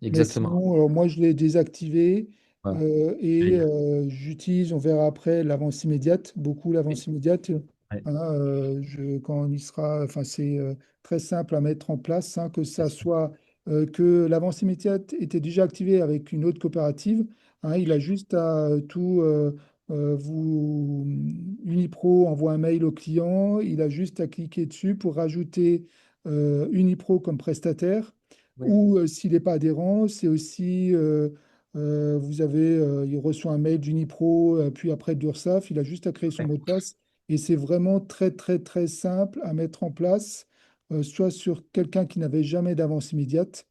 Mais Exactement. sinon, alors moi, je l'ai désactivé Voilà. et Génial. j'utilise, on verra après, l'avance immédiate, beaucoup Oui. l'avance immédiate. Ouais, Hein, quand on y sera, enfin, c'est très simple à mettre en place, hein, que c'est ça ça. soit que l'avance immédiate était déjà activée avec une autre coopérative. Hein, il a juste à vous, Unipro envoie un mail au client, il a juste à cliquer dessus pour rajouter Unipro comme prestataire. Oui. Ou s'il n'est pas adhérent, c'est aussi, il reçoit un mail d'Unipro, puis après d'URSSAF, il a juste à créer son Ouais. mot de passe. Et c'est vraiment très, très, très simple à mettre en place, soit sur quelqu'un qui n'avait jamais d'avance immédiate,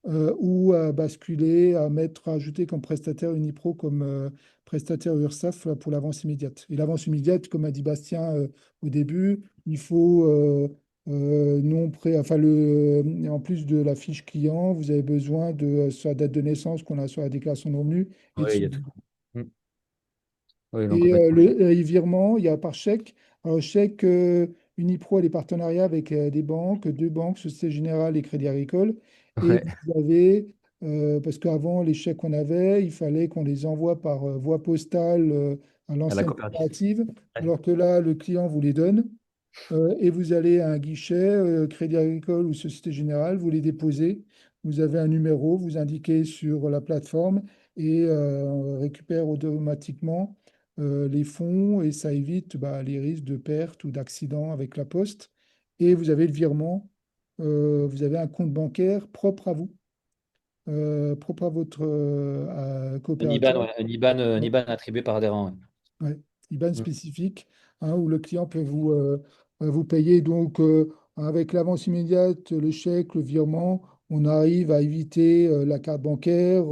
ou à basculer, à ajouter comme prestataire Unipro, comme prestataire URSSAF pour l'avance immédiate. Et l'avance immédiate, comme a dit Bastien au début, il faut non pré, enfin en plus de la fiche client, vous avez besoin de sa date de naissance qu'on a sur la déclaration de revenus et de Oui, il son y a tout. Mm. Oui, non, et complètement. les virements, il y a par chèque. Alors, chèque, Unipro a des partenariats avec des banques, deux banques, Société Générale et Crédit Agricole. Et Ouais. vous avez, parce qu'avant, les chèques qu'on avait, il fallait qu'on les envoie par voie postale à À la l'ancienne coopérative. coopérative, Ouais. alors que là, le client vous les donne. Et vous allez à un guichet, Crédit Agricole ou Société Générale, vous les déposez. Vous avez un numéro, vous indiquez sur la plateforme et récupère automatiquement les fonds et ça évite les risques de perte ou d'accident avec la poste. Et vous avez le virement, vous avez un compte bancaire propre à vous, propre à votre Un IBAN, coopérateur. ouais. Un IBAN attribué par adhérent. Ouais, IBAN Ouais. spécifique, hein, où le client peut vous payer. Donc, avec l'avance immédiate, le chèque, le virement, on arrive à éviter la carte bancaire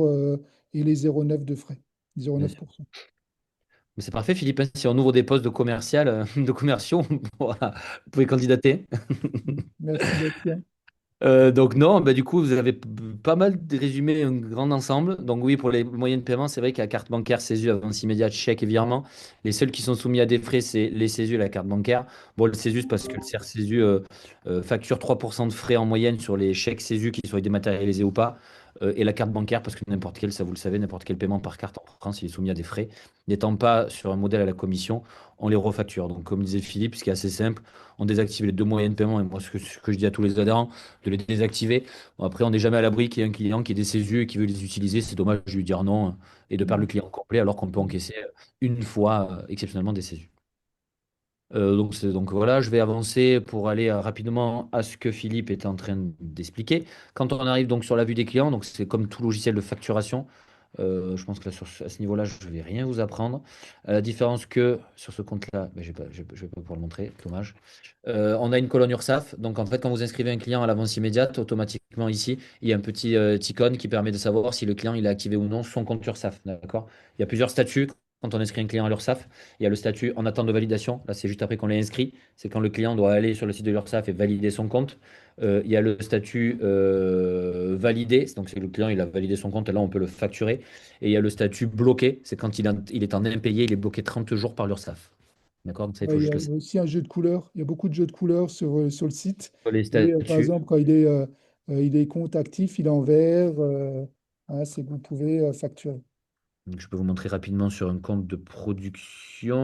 et les 0,9 de frais. Bien sûr. 0,9%. Mais c'est parfait, Philippe, hein. Si on ouvre des postes de commercial, de commerciaux, voilà, vous pouvez candidater. Merci, Bastien. Donc non, bah, du coup, vous avez pas mal résumé un grand ensemble. Donc oui, pour les moyens de paiement, c'est vrai qu'à carte bancaire, CESU, avance immédiate, chèque et virement. Les seuls qui sont soumis à des frais, c'est les CESU et la carte bancaire. Bon, le CESU, c'est parce que le CER CESU facture 3% de frais en moyenne sur les chèques CESU, qu'ils soient dématérialisés ou pas. Et la carte bancaire, parce que n'importe quel, ça vous le savez, n'importe quel paiement par carte en France, il est soumis à des frais. N'étant pas sur un modèle à la commission, on les refacture. Donc comme disait Philippe, ce qui est assez simple, on désactive les deux moyens de paiement. Et moi, ce que je dis à tous les adhérents, de les désactiver. Bon, après, on n'est jamais à l'abri qu'il y ait un client qui ait des CESU et qui veut les utiliser. C'est dommage de lui dire non et de perdre le client complet alors qu'on peut encaisser une fois exceptionnellement des CESU. Donc voilà, je vais avancer pour aller rapidement à ce que Philippe était en train d'expliquer. Quand on arrive donc sur la vue des clients, donc c'est comme tout logiciel de facturation. Je pense que là, à ce niveau-là, je ne vais rien vous apprendre. À la différence que sur ce compte-là, ben, je vais pas pouvoir le montrer, dommage. On a une colonne URSAF. Donc en fait, quand vous inscrivez un client à l'avance immédiate, automatiquement ici, il y a un petit icône qui permet de savoir si le client il a activé ou non son compte URSAF. D'accord? Il y a plusieurs statuts quand on inscrit un client à l'URSSAF. Il y a le statut en attente de validation. Là, c'est juste après qu'on l'ait inscrit. C'est quand le client doit aller sur le site de l'URSSAF et valider son compte. Il y a le statut validé. Donc, c'est que le client il a validé son compte et là, on peut le facturer. Et il y a le statut bloqué. C'est quand il est en impayé, il est bloqué 30 jours par l'URSSAF. D'accord? Donc, ça, il faut Ouais, il y juste a le savoir. aussi un jeu de couleurs. Il y a beaucoup de jeux de couleurs sur le site. Les Et par statuts. exemple, quand il est compte actif, il est en vert. Hein, c'est que vous pouvez facturer. Donc, je peux vous montrer rapidement sur un compte de production.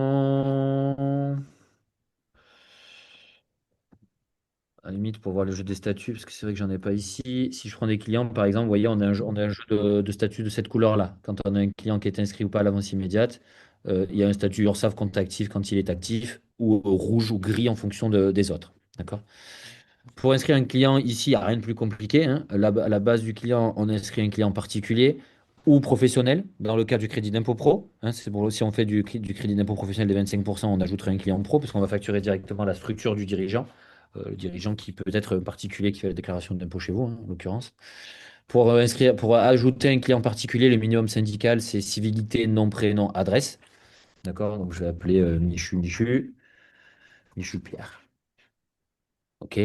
À la limite, pour voir le jeu des statuts, parce que c'est vrai que j'en ai pas ici. Si je prends des clients, par exemple, vous voyez, on a un jeu de statuts de cette couleur-là. Quand on a un client qui est inscrit ou pas à l'avance immédiate, il y a un statut URSSAF compte actif quand il est actif, ou rouge ou gris en fonction des autres. D'accord? Pour inscrire un client ici, il n'y a rien de plus compliqué, hein. À la base du client, on inscrit un client particulier ou professionnel. Dans le cas du crédit d'impôt pro, hein, c'est bon, si on fait du crédit d'impôt professionnel des 25%, on ajouterait un client pro parce qu'on va facturer directement la structure du dirigeant. Le dirigeant qui peut être un particulier qui fait la déclaration d'impôt chez vous, hein, en l'occurrence. Pour ajouter un client particulier, le minimum syndical, c'est civilité, nom, prénom, adresse. D'accord? Donc je vais appeler Michu Pierre. OK.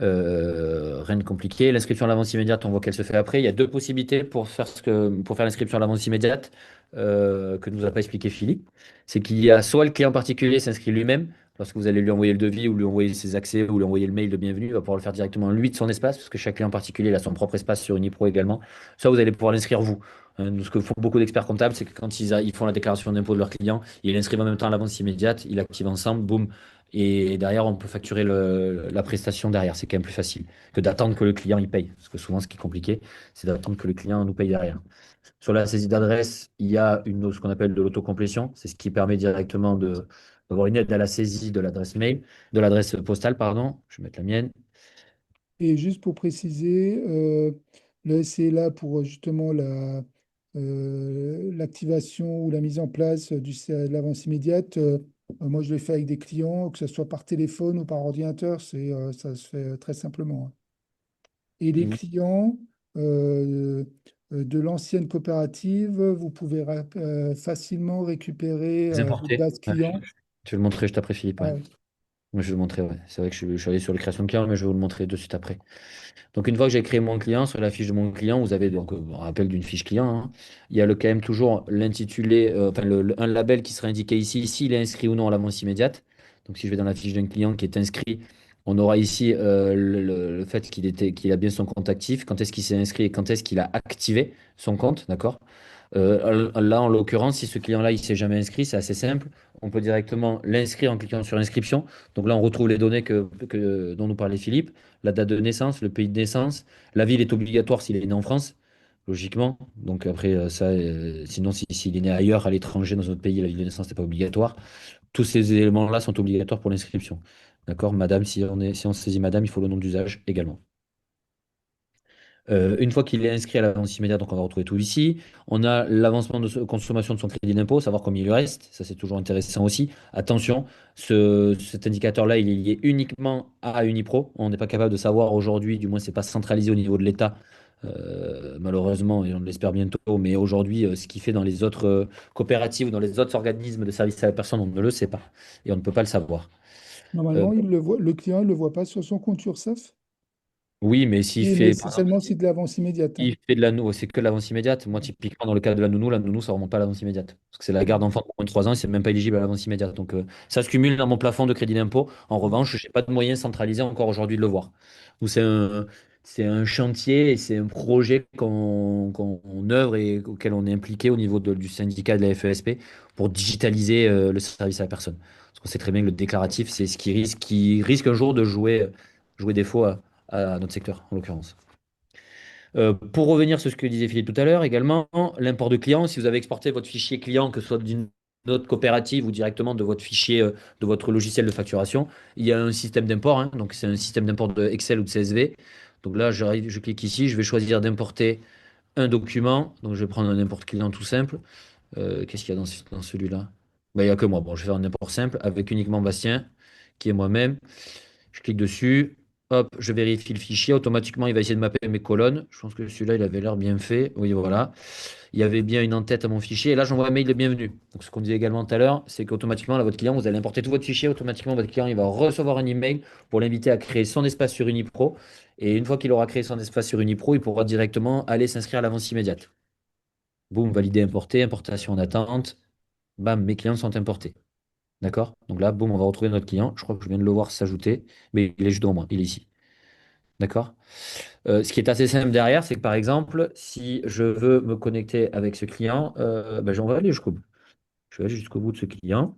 Rien de compliqué. L'inscription à l'avance immédiate, on voit qu'elle se fait après. Il y a deux possibilités pour faire l'inscription à l'avance immédiate que ne nous a pas expliqué Philippe. C'est qu'il y a soit le client particulier s'inscrit lui-même, lorsque vous allez lui envoyer le devis ou lui envoyer ses accès ou lui envoyer le mail de bienvenue, il va pouvoir le faire directement lui de son espace, parce que chaque client particulier il a son propre espace sur Unipro également. Soit vous allez pouvoir l'inscrire vous. Ce que font beaucoup d'experts comptables, c'est que quand ils font la déclaration d'impôt de leurs clients, ils l'inscrivent en même temps à l'avance immédiate, ils l'activent ensemble, boum, et derrière, on peut facturer la prestation derrière. C'est quand même plus facile que d'attendre que le client y paye. Parce que souvent, ce qui est compliqué, c'est d'attendre que le client nous paye derrière. Sur la saisie d'adresse, il y a ce qu'on appelle de l'autocomplétion. C'est ce qui permet directement d'avoir une aide à la saisie de l'adresse mail, de l'adresse postale, pardon. Je vais mettre la mienne. Et juste pour préciser, c'est là pour justement l'activation ou la mise en place de l'avance immédiate. Moi, je le fais avec des clients, que ce soit par téléphone ou par ordinateur, ça se fait très simplement, hein. Et les Vous clients de l'ancienne coopérative, vous pouvez facilement récupérer votre importez. base Ouais, client. je vais le montrer juste après, Philippe. Ah Ouais. ouais. Moi, je vais le montrer. Ouais. C'est vrai que je suis allé sur les créations de clients, mais je vais vous le montrer de suite après. Donc, une fois que j'ai créé mon client, sur la fiche de mon client, vous avez donc un rappel d'une fiche client, hein. Il y a quand même toujours l'intitulé, enfin un label qui sera indiqué ici, s'il est inscrit ou non à l'avance immédiate. Donc, si je vais dans la fiche d'un client qui est inscrit, on aura ici le fait qu'il a bien son compte actif, quand est-ce qu'il s'est inscrit et quand est-ce qu'il a activé son compte, d'accord? Là, en l'occurrence, si ce client-là, il s'est jamais inscrit, c'est assez simple. On peut directement l'inscrire en cliquant sur inscription. Donc là, on retrouve les données dont nous parlait Philippe, la date de naissance, le pays de naissance. La ville est obligatoire s'il est né en France, logiquement. Donc après, sinon, s'il est né ailleurs, à l'étranger, dans un autre pays, la ville de naissance n'est pas obligatoire. Tous ces éléments-là sont obligatoires pour l'inscription. D'accord, madame, si on saisit madame, il faut le nom d'usage également. Une fois qu'il est inscrit à l'avance immédiate, donc on va retrouver tout ici. On a l'avancement de consommation de son crédit d'impôt, savoir combien il lui reste. Ça, c'est toujours intéressant aussi. Attention, cet indicateur-là, il est lié uniquement à Unipro. On n'est pas capable de savoir aujourd'hui, du moins, c'est pas centralisé au niveau de l'État, malheureusement, et on l'espère bientôt. Mais aujourd'hui, ce qu'il fait dans les autres coopératives ou dans les autres organismes de service à la personne, on ne le sait pas et on ne peut pas le savoir. Euh, Normalement, il le voit, le client ne le voit pas sur son compte URSSAF, oui, mais s'il mais fait, c'est seulement si de l'avance immédiate, hein. il fait de la nounou, c'est que de l'avance immédiate. Moi, typiquement, dans le cas de la nounou, ça remonte pas à l'avance immédiate. Parce que c'est la garde d'enfant de moins de 3 ans et c'est même pas éligible à l'avance immédiate. Donc, ça se cumule dans mon plafond de crédit d'impôt. En revanche, je n'ai pas de moyens centralisés encore aujourd'hui de le voir. Donc, c'est un chantier et c'est un projet qu'on œuvre et auquel on est impliqué au niveau du syndicat de la FESP pour digitaliser le service à la personne. Parce qu'on sait très bien que le déclaratif, c'est ce qui risque un jour de jouer défaut à notre secteur, en l'occurrence. Pour revenir sur ce que disait Philippe tout à l'heure, également, l'import de clients, si vous avez exporté votre fichier client, que ce soit d'une autre coopérative ou directement de votre fichier, de votre logiciel de facturation, il y a un système d'import, hein. Donc c'est un système d'import de Excel ou de CSV. Donc là, je clique ici, je vais choisir d'importer un document. Donc je vais prendre un import client tout simple. Qu'est-ce qu'il y a dans celui-là? Ben, il n'y a que moi. Bon, je vais faire un import simple avec uniquement Bastien, qui est moi-même. Je clique dessus. Hop, je vérifie le fichier. Automatiquement, il va essayer de mapper mes colonnes. Je pense que celui-là, il avait l'air bien fait. Oui, voilà. Il y avait bien une en-tête à mon fichier. Et là, j'envoie un mail de bienvenue. Donc, ce qu'on disait également tout à l'heure, c'est qu'automatiquement, là, votre client, vous allez importer tout votre fichier. Automatiquement, votre client, il va recevoir un email pour l'inviter à créer son espace sur Unipro. Et une fois qu'il aura créé son espace sur Unipro, il pourra directement aller s'inscrire à l'avance immédiate. Boum, valider, importer, importation en attente. Bam, mes clients sont importés. D'accord? Donc là, boum, on va retrouver notre client. Je crois que je viens de le voir s'ajouter, mais il est juste devant moi. Il est ici. D'accord? Ce qui est assez simple derrière, c'est que par exemple, si je veux me connecter avec ce client, ben, j'en vais aller jusqu'au bout. Je vais aller jusqu'au bout de ce client.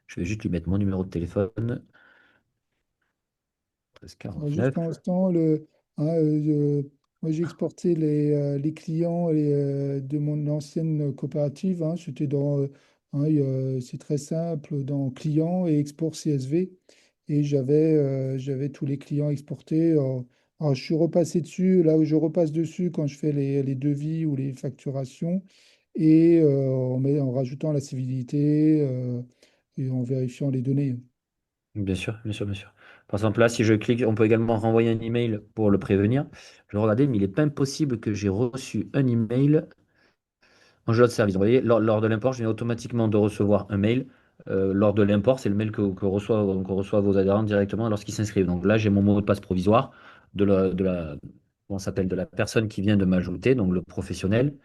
Je vais juste lui mettre mon numéro de téléphone, Juste 1349. pour l'instant, moi j'ai exporté les clients de mon ancienne coopérative, hein. C'était c'est très simple, dans client et export CSV. Et j'avais tous les clients exportés. Alors, je suis repassé dessus, là où je repasse dessus quand je fais les devis ou les facturations, et en rajoutant la civilité et en vérifiant les données. Bien sûr, bien sûr, bien sûr. Par exemple, là, si je clique, on peut également renvoyer un email pour le prévenir. Je vais regarder, mais il n'est pas impossible que j'ai reçu un email en jeu de service. Vous voyez, lors de l'import, je viens automatiquement de recevoir un mail. Lors de l'import, c'est le mail que reçoit vos adhérents directement lorsqu'ils s'inscrivent. Donc là, j'ai mon mot de passe provisoire comment ça s'appelle, de la personne qui vient de m'ajouter, donc le professionnel.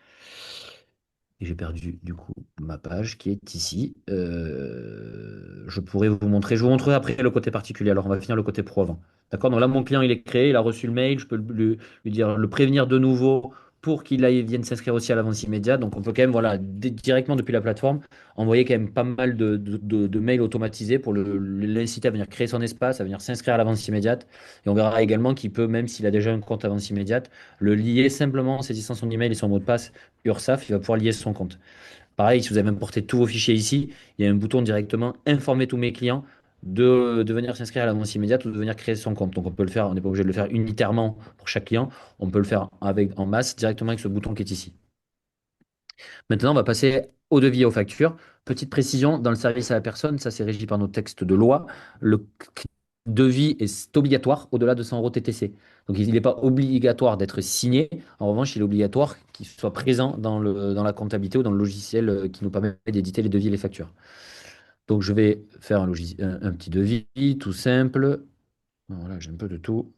Et j'ai perdu du coup ma page qui est ici. Je pourrais vous montrer. Je vous montrerai après le côté particulier. Alors on va finir le côté pro avant. D'accord? Donc là, mon client, il est créé, il a reçu le mail. Je peux lui dire, le prévenir de nouveau pour vienne s'inscrire aussi à l'avance immédiate. Donc on peut quand même, voilà, directement depuis la plateforme, envoyer quand même pas mal de mails automatisés pour l'inciter à venir créer son espace, à venir s'inscrire à l'avance immédiate. Et on verra également qu'il peut, même s'il a déjà un compte avance immédiate, le lier simplement en saisissant son email et son mot de passe URSAF, il va pouvoir lier son compte. Pareil, si vous avez importé tous vos fichiers ici, il y a un bouton directement informer tous mes clients de venir s'inscrire à l'avance immédiate ou de venir créer son compte. Donc on peut le faire, on n'est pas obligé de le faire unitairement pour chaque client, on peut le faire en masse directement avec ce bouton qui est ici. Maintenant, on va passer au devis et aux factures. Petite précision, dans le service à la personne, ça c'est régi par nos textes de loi. Le devis est obligatoire au-delà de 100 euros TTC. Donc il n'est pas obligatoire d'être signé. En revanche, il est obligatoire qu'il soit présent dans la comptabilité ou dans le logiciel qui nous permet d'éditer les devis et les factures. Donc je vais faire un petit devis tout simple. Voilà, j'ai un peu de tout.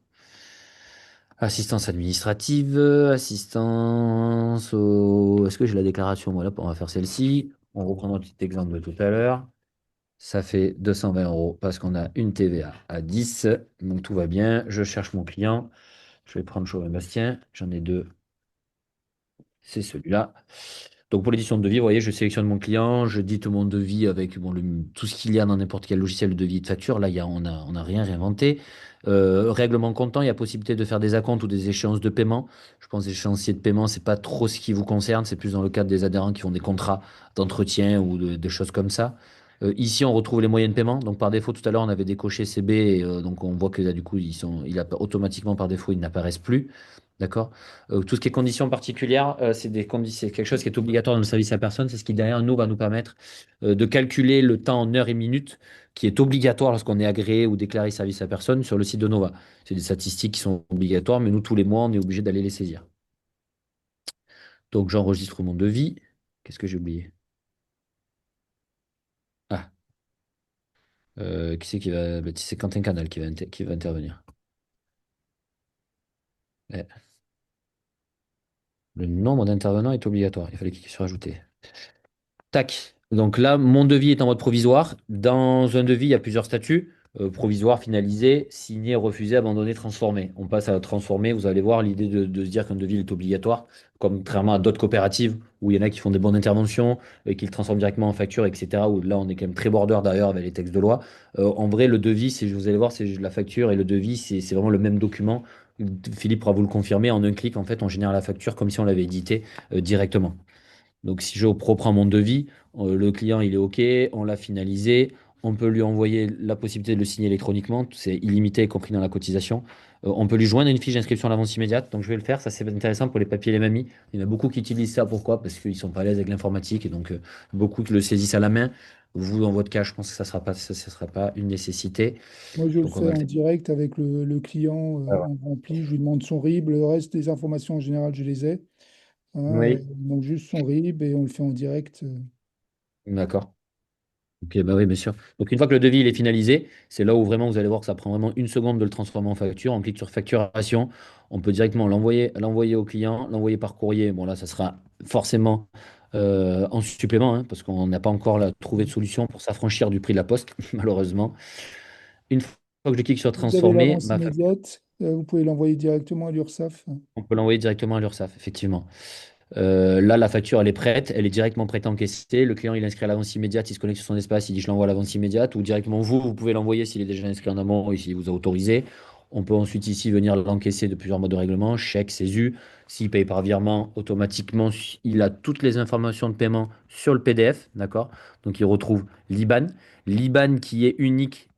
Assistance administrative, assistance au... Est-ce que j'ai la déclaration? Voilà, on va faire celle-ci. On reprend notre petit exemple de tout à l'heure. Ça fait 220 euros parce qu'on a une TVA à 10. Donc tout va bien. Je cherche mon client. Je vais prendre Chauvin Bastien. J'en ai deux. C'est celui-là. Donc pour l'édition de devis, vous voyez, je sélectionne mon client, je dite mon devis avec bon, tout ce qu'il y a dans n'importe quel logiciel de devis et de facture. Là, on a rien réinventé. Règlement comptant, il y a possibilité de faire des acomptes ou des échéances de paiement. Je pense que les échéanciers de paiement, c'est pas trop ce qui vous concerne, c'est plus dans le cadre des adhérents qui font des contrats d'entretien ou des choses comme ça. Ici, on retrouve les moyens de paiement. Donc par défaut, tout à l'heure, on avait décoché CB, et, donc on voit que là, du coup, automatiquement par défaut, ils n'apparaissent plus. D'accord? Tout ce qui est conditions particulières, c'est quelque chose qui est obligatoire dans le service à la personne. C'est ce qui, derrière nous, va nous permettre de calculer le temps en heures et minutes qui est obligatoire lorsqu'on est agréé ou déclaré service à la personne sur le site de Nova. C'est des statistiques qui sont obligatoires, mais nous, tous les mois, on est obligé d'aller les saisir. Donc, j'enregistre mon devis. Qu'est-ce que j'ai oublié? Ah, qui c'est qui va. Bah, c'est Quentin Canal qui va intervenir. Eh, le nombre d'intervenants est obligatoire. Il fallait qu'il soit ajouté. Tac. Donc là, mon devis est en mode provisoire. Dans un devis, il y a plusieurs statuts. Provisoire, finalisé, signé, refusé, abandonné, transformé. On passe à transformer. Vous allez voir l'idée de se dire qu'un devis est obligatoire, contrairement à d'autres coopératives où il y en a qui font des bonnes interventions, qui le transforment directement en facture, etc. Où là, on est quand même très border d'ailleurs avec les textes de loi. En vrai, le devis, vous allez voir, c'est la facture et le devis, c'est vraiment le même document. Philippe pourra vous le confirmer. En un clic, en fait, on génère la facture comme si on l'avait édité directement. Donc, si je reprends mon devis, le client il est OK, on l'a finalisé, on peut lui envoyer la possibilité de le signer électroniquement, c'est illimité, y compris dans la cotisation. On peut lui joindre une fiche d'inscription à l'avance immédiate, donc je vais le faire, ça c'est intéressant pour les papiers et les mamies. Il y en a beaucoup qui utilisent ça, pourquoi? Parce qu'ils sont pas à l'aise avec l'informatique et donc beaucoup qui le saisissent à la main. Vous, dans votre cas, je pense que ça sera pas une nécessité. Moi, je le Donc, on fais va le en faire. direct avec le client. On remplit, je lui demande son RIB. Le reste des informations en général, je les ai. Hein, Oui, il manque juste son RIB et on le fait en direct. d'accord. Ok, bah oui, bien sûr. Donc, une fois que le devis il est finalisé, c'est là où vraiment vous allez voir que ça prend vraiment une seconde de le transformer en facture. On clique sur facturation. On peut directement l'envoyer au client, l'envoyer par courrier. Bon, là, ça sera forcément en supplément, hein, parce qu'on n'a pas encore trouvé de solution pour s'affranchir du prix de la poste, malheureusement. Une fois que je clique sur Vous avez transformer, l'avance immédiate. Vous pouvez l'envoyer directement à l'URSSAF. on peut l'envoyer directement à l'URSSAF, effectivement. Là, la facture, elle est prête, elle est directement prête à encaisser. Le client, il inscrit à l'avance immédiate, il se connecte sur son espace, il dit je l'envoie à l'avance immédiate, ou directement vous pouvez l'envoyer s'il est déjà inscrit en amont et s'il vous a autorisé. On peut ensuite ici venir l'encaisser de plusieurs modes de règlement, chèque, CESU. S'il paye par virement, automatiquement, il a toutes les informations de paiement sur le PDF, d'accord? Donc il retrouve l'IBAN. L'IBAN qui est unique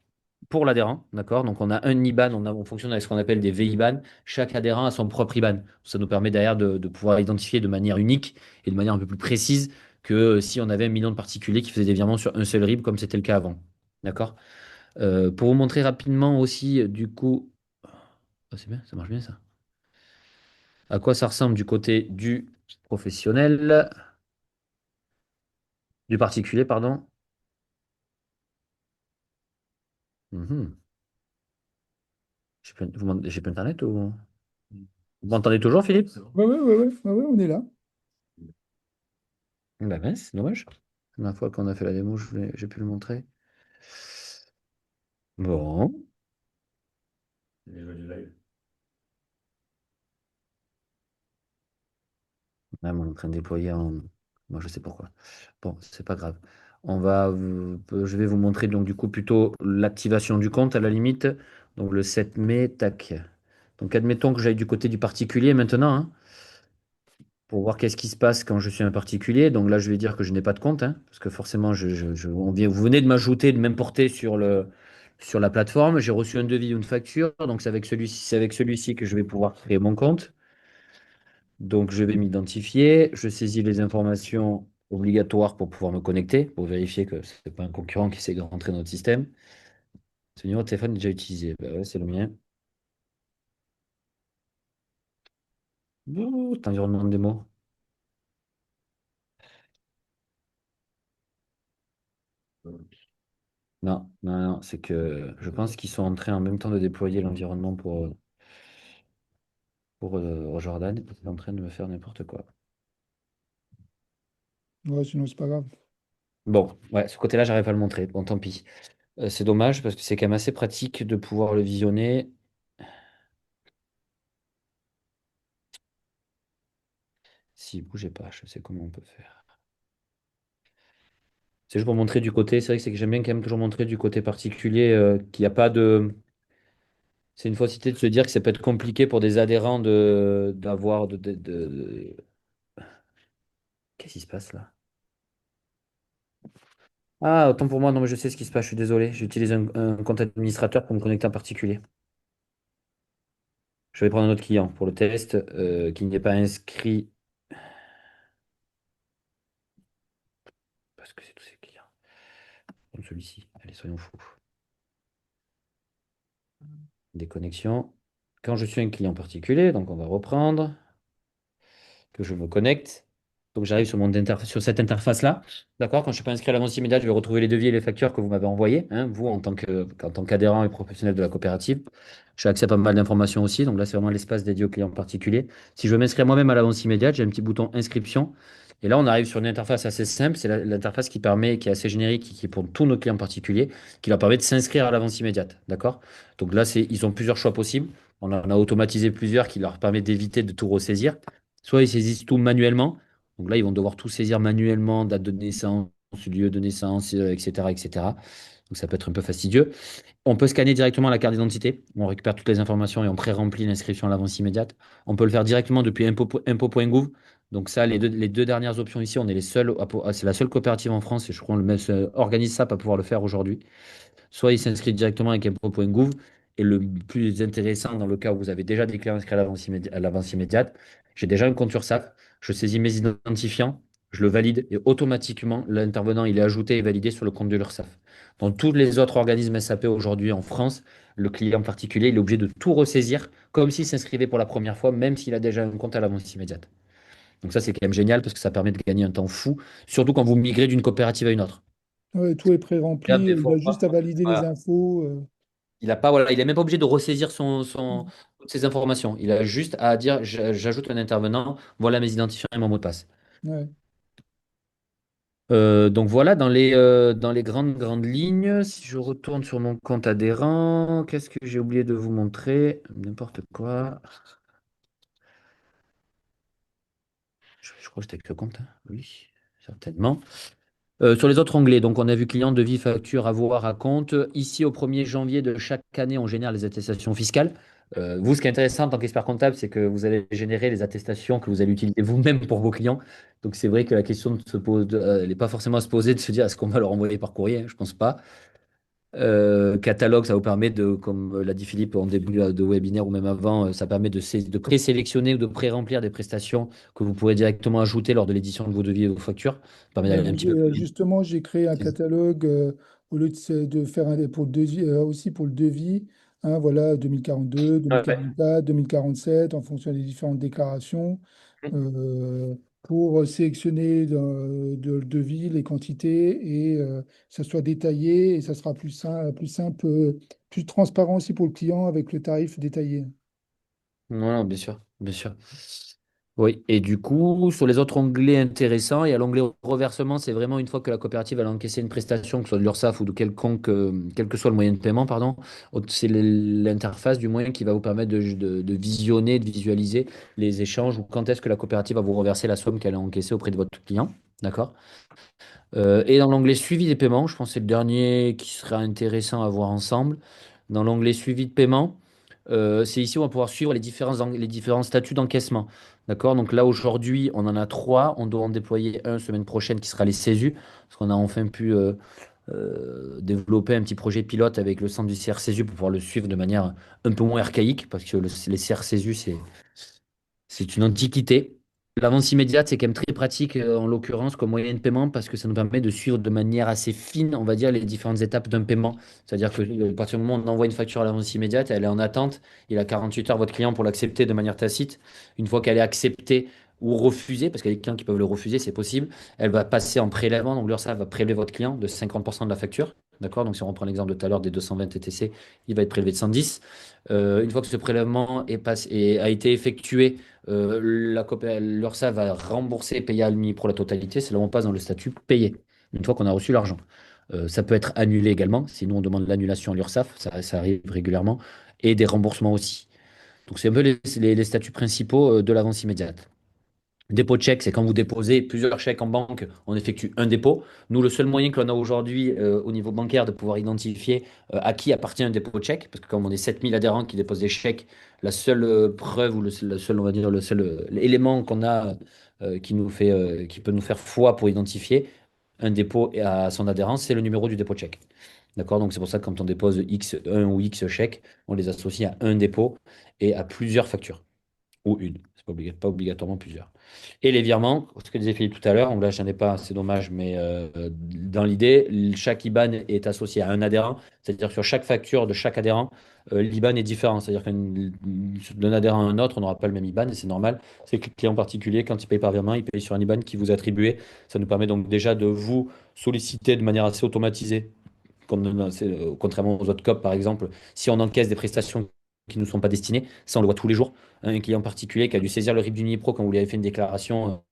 pour l'adhérent, d'accord? Donc on a un IBAN, on fonctionne avec ce qu'on appelle des VIBAN. Chaque adhérent a son propre IBAN. Ça nous permet derrière de pouvoir identifier de manière unique et de manière un peu plus précise que si on avait 1 million de particuliers qui faisaient des virements sur un seul RIB, comme c'était le cas avant. D'accord? Pour vous montrer rapidement aussi, du coup, ah, c'est bien, ça marche bien ça. À quoi ça ressemble du côté du professionnel, du particulier, pardon. Mhm. J'ai pas Internet ou... Vous m'entendez toujours, Philippe? Oui, oui, oui, oui, on est là. Bah mince, c'est dommage. La dernière fois qu'on a fait la démo, j'ai pu le montrer. Bon. Les jeux du live. Ah, mais on est en train de déployer en... Moi, je sais pourquoi. Bon, c'est pas grave. Je vais vous montrer donc du coup plutôt l'activation du compte à la limite. Donc le 7 mai, tac. Donc admettons que j'aille du côté du particulier maintenant, hein, pour voir qu'est-ce qui se passe quand je suis un particulier. Donc là, je vais dire que je n'ai pas de compte, hein, parce que forcément, vous venez de m'ajouter, de m'importer sur la plateforme. J'ai reçu un devis ou une facture. Donc c'est avec celui-ci que je vais pouvoir créer mon compte. Donc, je vais m'identifier, je saisis les informations obligatoires pour pouvoir me connecter, pour vérifier que ce n'est pas un concurrent qui essaie de rentrer dans notre système. Ce numéro de téléphone est déjà utilisé. Bah ouais, c'est le mien. Ouh, cet environnement de démo. Non, non, non, c'est que je pense qu'ils sont en train en même temps de déployer l'environnement pour Jordan. Ils sont en train de me faire n'importe quoi. Ouais, sinon, c'est pas grave. Bon, ouais, ce côté-là, j'arrive pas à le montrer. Bon, tant pis. C'est dommage parce que c'est quand même assez pratique de pouvoir le visionner. Si, bougez pas, je sais comment on peut faire. C'est juste pour montrer du côté, c'est que j'aime bien quand même toujours montrer du côté particulier qu'il n'y a pas de. C'est une fausseté de se dire que ça peut être compliqué pour des adhérents d'avoir Qu'est-ce qui se passe là? Ah, autant pour moi, non mais je sais ce qui se passe, je suis désolé. J'utilise un compte administrateur pour me connecter en particulier. Je vais prendre un autre client pour le test qui n'est pas inscrit parce que c'est tous ces clients. Comme celui-ci. Allez, soyons fous. Déconnexion. Quand je suis un client particulier, donc on va reprendre, que je me connecte. Donc j'arrive sur, sur cette interface-là. D'accord? Quand je ne suis pas inscrit à l'avance immédiate, je vais retrouver les devis et les factures que vous m'avez envoyés, hein, vous, en tant qu'adhérent et professionnel de la coopérative. J'ai accès à pas mal d'informations aussi. Donc là, c'est vraiment l'espace dédié aux clients particuliers. Si je veux m'inscrire moi-même à l'avance immédiate, j'ai un petit bouton inscription. Et là, on arrive sur une interface assez simple. C'est l'interface qui permet, qui est assez générique, qui est pour tous nos clients particuliers, qui leur permet de s'inscrire à l'avance immédiate. D'accord? Donc là, ils ont plusieurs choix possibles. On en a automatisé plusieurs qui leur permet d'éviter de tout ressaisir. Soit ils saisissent tout manuellement. Donc là, ils vont devoir tout saisir manuellement, date de naissance, lieu de naissance, etc., etc. Donc ça peut être un peu fastidieux. On peut scanner directement la carte d'identité. On récupère toutes les informations et on pré-remplit l'inscription à l'avance immédiate. On peut le faire directement depuis impôt.gouv. Donc ça, les deux dernières options ici, on est les seuls, c'est la seule coopérative en France et je crois qu'on organise ça pour pouvoir le faire aujourd'hui. Soit il s'inscrit directement avec impôt.gouv. Et le plus intéressant, dans le cas où vous avez déjà des clients inscrits à l'avance immédiate, j'ai déjà un compte URSSAF, je saisis mes identifiants, je le valide et automatiquement, l'intervenant, il est ajouté et validé sur le compte de l'URSSAF. Dans tous les autres organismes SAP aujourd'hui en France, le client particulier, il est obligé de tout ressaisir comme s'il s'inscrivait pour la première fois, même s'il a déjà un compte à l'avance immédiate. Donc ça, c'est quand même génial parce que ça permet de gagner un temps fou, surtout quand vous migrez d'une coopérative à une autre. Ouais, tout est Là, pré-rempli, des il fois, a juste à valider les voilà. infos. Il a pas, voilà, il est même pas obligé de ressaisir toutes ses informations. Il a juste à dire, j'ajoute un intervenant, voilà mes identifiants et mon mot de passe. Ouais. Donc voilà, dans les grandes lignes, si je retourne sur mon compte adhérent, qu'est-ce que j'ai oublié de vous montrer? N'importe quoi. Je crois que c'était avec le compte, hein. Oui, certainement. Sur les autres onglets, donc on a vu client, devis, facture, avoir, à compte. Ici, au 1er janvier de chaque année, on génère les attestations fiscales. Vous, ce qui est intéressant en tant qu'expert comptable, c'est que vous allez générer les attestations que vous allez utiliser vous-même pour vos clients. Donc c'est vrai que la question se pose, elle n'est pas forcément à se poser de se dire est-ce qu'on va leur envoyer par courrier, hein. Je pense pas. Catalogue, ça vous permet de, comme l'a dit Philippe en début de webinaire ou même avant, ça permet de présélectionner ou de pré-remplir des prestations que vous pourrez directement ajouter lors de l'édition de vos devis et vos factures. Ça permet Ouais, d'aller un petit peu plus vite. justement, j'ai créé un catalogue au lieu de faire pour le devis, aussi pour le devis. Hein, voilà, 2042, Ouais. 2044, 2047, en fonction des différentes déclarations, euh, pour sélectionner le devis, les quantités, et que ça soit détaillé, et ça sera plus simple, plus transparent aussi pour le client avec le tarif détaillé. Non, non, bien sûr, bien sûr. Oui, et du coup, sur les autres onglets intéressants, il y a l'onglet reversement, c'est vraiment une fois que la coopérative elle a encaissé une prestation, que ce soit de l'URSSAF ou de quelconque, quel que soit le moyen de paiement, pardon, c'est l'interface du moyen qui va vous permettre de visionner, de visualiser les échanges ou quand est-ce que la coopérative va vous reverser la somme qu'elle a encaissée auprès de votre client. D'accord? Et dans l'onglet suivi des paiements, je pense que c'est le dernier qui sera intéressant à voir ensemble. Dans l'onglet suivi de paiement, c'est ici où on va pouvoir suivre les différents statuts d'encaissement. D'accord? Donc là, aujourd'hui, on en a trois. On doit en déployer un semaine prochaine qui sera les CESU, parce qu'on a enfin pu développer un petit projet pilote avec le centre du CRCESU pour pouvoir le suivre de manière un peu moins archaïque, parce que les CRCESU, c'est une antiquité. L'avance immédiate, c'est quand même très pratique en l'occurrence comme moyen de paiement parce que ça nous permet de suivre de manière assez fine, on va dire, les différentes étapes d'un paiement. C'est-à-dire que à partir du moment où on envoie une facture à l'avance immédiate, elle est en attente. Il a 48 heures, votre client, pour l'accepter de manière tacite. Une fois qu'elle est acceptée ou refusée, parce qu'il y a des clients qui peuvent le refuser, c'est possible, elle va passer en prélèvement. Donc l'URSSAF va prélever votre client de 50% de la facture. D'accord? Donc si on reprend l'exemple de tout à l'heure des 220 TTC, il va être prélevé de 110. Une fois que ce prélèvement a été effectué, l'URSSAF va rembourser, payer à l'UNI pour la totalité. C'est là où on passe dans le statut payé, une fois qu'on a reçu l'argent. Ça peut être annulé également. Sinon, on demande l'annulation à l'URSSAF. Ça arrive régulièrement. Et des remboursements aussi. Donc, c'est un peu les statuts principaux de l'avance immédiate. Dépôt de chèque, c'est quand vous déposez plusieurs chèques en banque, on effectue un dépôt. Nous, le seul moyen que l'on a aujourd'hui au niveau bancaire de pouvoir identifier à qui appartient un dépôt de chèque, parce que comme on est 7 000 adhérents qui déposent des chèques, la seule preuve ou le seul, on va dire, le seul élément qu'on a qui peut nous faire foi pour identifier, un dépôt à son adhérent, c'est le numéro du dépôt de chèque. D'accord? Donc c'est pour ça que quand on dépose X, un ou X chèques, on les associe à un dépôt et à plusieurs factures. Ou une. C'est pas obligatoirement plusieurs. Et les virements, ce que disait Philippe tout à l'heure, donc là, je n'en ai pas, c'est dommage, mais dans l'idée, chaque IBAN est associé à un adhérent, c'est-à-dire que sur chaque facture de chaque adhérent, l'IBAN est différent, c'est-à-dire d'un adhérent à un autre, on n'aura pas le même IBAN, et c'est normal. C'est que le client particulier, quand il paye par virement, il paye sur un IBAN qui vous est attribué. Ça nous permet donc déjà de vous solliciter de manière assez automatisée contrairement aux autres COP, par exemple, si on encaisse des prestations qui ne nous sont pas destinées, ça on le voit tous les jours. Un client particulier qui a dû saisir le RIB du Nipro quand vous lui avez fait une déclaration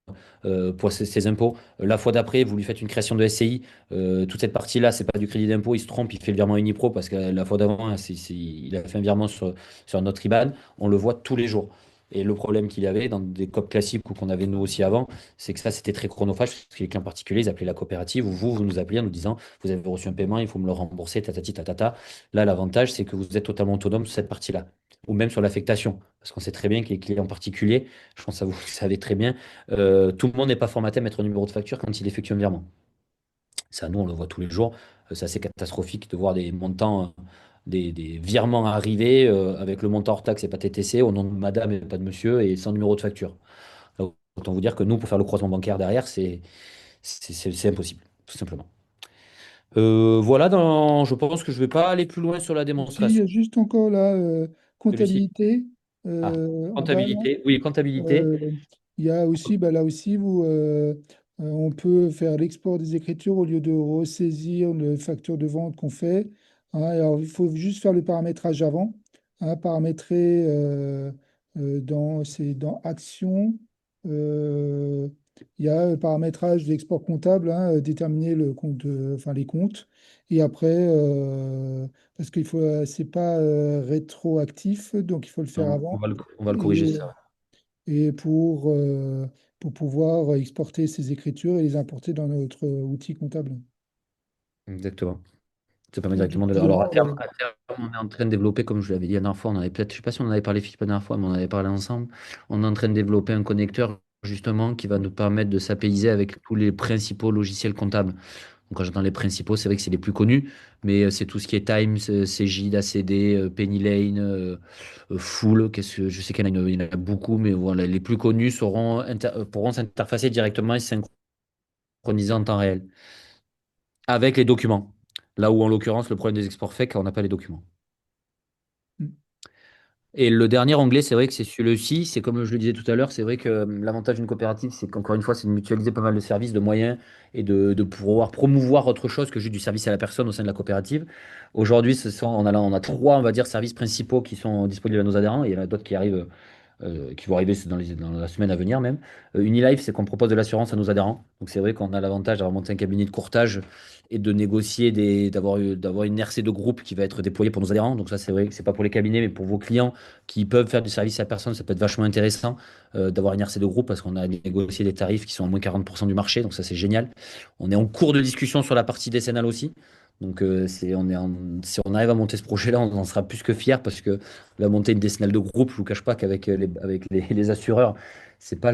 pour ses impôts. La fois d'après, vous lui faites une création de SCI. Toute cette partie-là, c'est pas du crédit d'impôt. Il se trompe, il fait le virement Unipro parce que la fois d'avant, hein, il a fait un virement sur notre IBAN. On le voit tous les jours. Et le problème qu'il y avait dans des COP classiques ou qu'on avait nous aussi avant, c'est que ça, c'était très chronophage parce que les clients particuliers, ils appelaient la coopérative ou vous nous appeliez en nous disant, vous avez reçu un paiement, il faut me le rembourser, tatati tatata. Là, l'avantage, c'est que vous êtes totalement autonome sur cette partie-là. Ou même sur l'affectation. Parce qu'on sait très bien que les clients particuliers, je pense que vous le savez très bien, tout le monde n'est pas formaté à mettre un numéro de facture quand il effectue un virement. Ça, nous, on le voit tous les jours. C'est assez catastrophique de voir des montants, des virements arriver avec le montant hors taxe et pas TTC, au nom de madame et pas de monsieur, et sans numéro de facture. Donc, autant vous dire que nous, pour faire le croisement bancaire derrière, c'est impossible, tout simplement. Voilà, je pense que je ne vais pas aller plus loin sur la Si, il y démonstration. a juste encore là, Celui-ci. comptabilité Ah, en bas, là. comptabilité. Oui, comptabilité. Euh, il y a aussi, bah, là aussi, on peut faire l'export des écritures au lieu de ressaisir le facture de vente qu'on fait. Hein. Alors, il faut juste faire le paramétrage avant. Hein, paramétrer c'est dans Action. euh, il y a le paramétrage d'export comptable, hein, déterminer le compte, enfin, les comptes. Et après, parce qu'il faut, c'est pas rétroactif, donc il faut le faire Non, avant. on va le corriger, ça. Et pour pouvoir exporter ces écritures et les importer dans notre outil comptable. Exactement. Ça permet Donc, directement de. Alors, évidemment, à terme, on est en train de développer, comme je l'avais dit la dernière fois, on avait peut-être, je sais pas si on en avait parlé, Philippe, la dernière fois, mais on en avait parlé ensemble. On est en train de développer un connecteur, justement, qui va nous permettre de s'apaiser avec tous les principaux logiciels comptables. Donc, quand j'entends les principaux, c'est vrai que c'est les plus connus, mais c'est tout ce qui est Times, Cegid, ACD, Penny Lane, Full. Je sais il y en a beaucoup, mais voilà, les plus connus pourront s'interfacer directement et synchroniser en temps réel avec les documents. Là où, en l'occurrence, le problème des exports fait quand on n'a pas les documents. mm, Et le dernier onglet, c'est vrai que c'est celui-ci. C'est comme je le disais tout à l'heure, c'est vrai que l'avantage d'une coopérative, c'est qu'encore une fois, c'est de mutualiser pas mal de services, de moyens et de pouvoir promouvoir autre chose que juste du service à la personne au sein de la coopérative. Aujourd'hui, on a trois, on va dire, services principaux qui sont disponibles à nos adhérents. Et il y en a d'autres qui arrivent qui vont arriver dans la semaine à venir même. Unilife, c'est qu'on propose de l'assurance à nos adhérents. Donc c'est vrai qu'on a l'avantage d'avoir monté un cabinet de courtage et de négocier d'avoir une RC de groupe qui va être déployée pour nos adhérents. Donc ça, c'est vrai que c'est pas pour les cabinets, mais pour vos clients qui peuvent faire du service à personne, ça peut être vachement intéressant d'avoir une RC de groupe parce qu'on a négocié des tarifs qui sont à moins 40% du marché. Donc ça, c'est génial. On est en cours de discussion sur la partie décennale aussi. Donc, si on arrive à monter ce projet-là, on en sera plus que fiers parce que la montée une décennale de groupe, je ne vous cache pas qu'avec les assureurs, c'est pas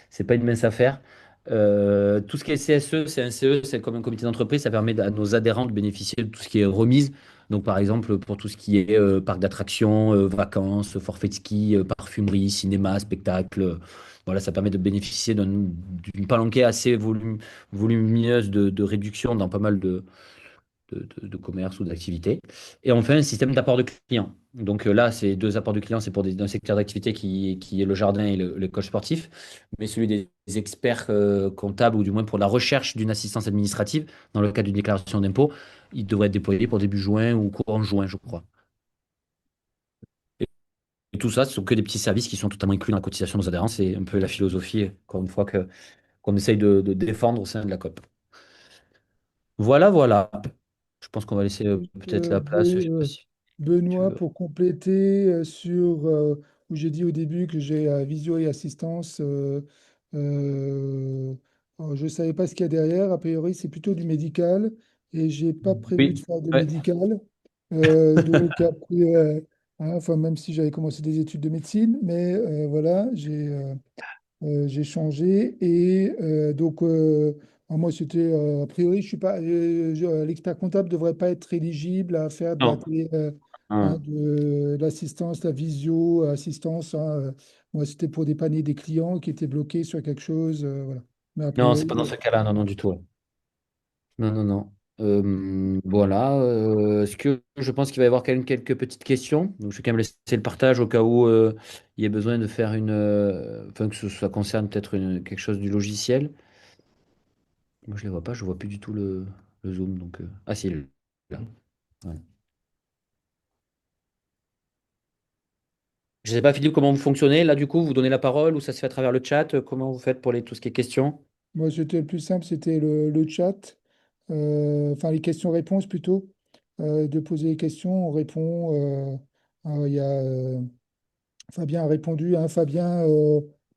c'est pas une mince affaire. Tout ce qui est CSE, CNCE, c'est comme un comité d'entreprise, ça permet à nos adhérents de bénéficier de tout ce qui est remise. Donc, par exemple, pour tout ce qui est parc d'attractions, vacances, forfait de ski, parfumerie, cinéma, spectacle, voilà, ça permet de bénéficier d'une palanquée assez volumineuse de réduction dans pas mal de commerce ou d'activité. Et enfin, un système d'apport de clients. Donc là, ces deux apports de clients, c'est pour un secteur d'activité qui est le jardin et le coach sportif. Mais celui des experts comptables, ou du moins pour la recherche d'une assistance administrative, dans le cadre d'une déclaration d'impôt, il devrait être déployé pour début juin ou courant juin, je crois. Et tout ça, ce sont que des petits services qui sont totalement inclus dans la cotisation de nos adhérents. C'est un peu la philosophie, encore une fois, qu'on essaye de défendre au sein de la COP. Voilà, voilà. Je pense qu'on va laisser peut-être la place. Je sais pas si tu Benoît, veux. pour compléter où j'ai dit au début que j'ai visio et assistance, alors, je ne savais pas ce qu'il y a derrière. A priori, c'est plutôt du médical et j'ai pas prévu de Oui, faire de ouais. médical. Donc, après, hein, enfin, même si j'avais commencé des études de médecine, mais voilà, j'ai changé et Alors moi, c'était, a priori, je suis pas, l'expert comptable ne devrait pas être éligible à faire de la Non. hein, Hum. de l'assistance, la visio, assistance. Hein, moi, c'était pour dépanner des clients qui étaient bloqués sur quelque chose. Voilà. Mais a Non, c'est priori, pas dans ce cas-là, non, non, du tout. Ouais. Non, non, non. Voilà. Est-ce que je pense qu'il va y avoir quand même quelques petites questions? Donc, je vais quand même laisser le partage au cas où il y ait besoin de faire enfin, que ça concerne peut-être quelque chose du logiciel. Moi, je les vois pas, je vois plus du tout le zoom. Donc, ah, si, il est là. Ouais. Je sais pas, Philippe, comment vous fonctionnez. Là, du coup, vous donnez la parole ou ça se fait à travers le chat? Comment vous faites pour tout ce qui est questions? moi, c'était le plus simple, c'était le chat, enfin les questions-réponses plutôt, de poser les questions, on répond. Il y a Fabien a répondu, hein. Fabien,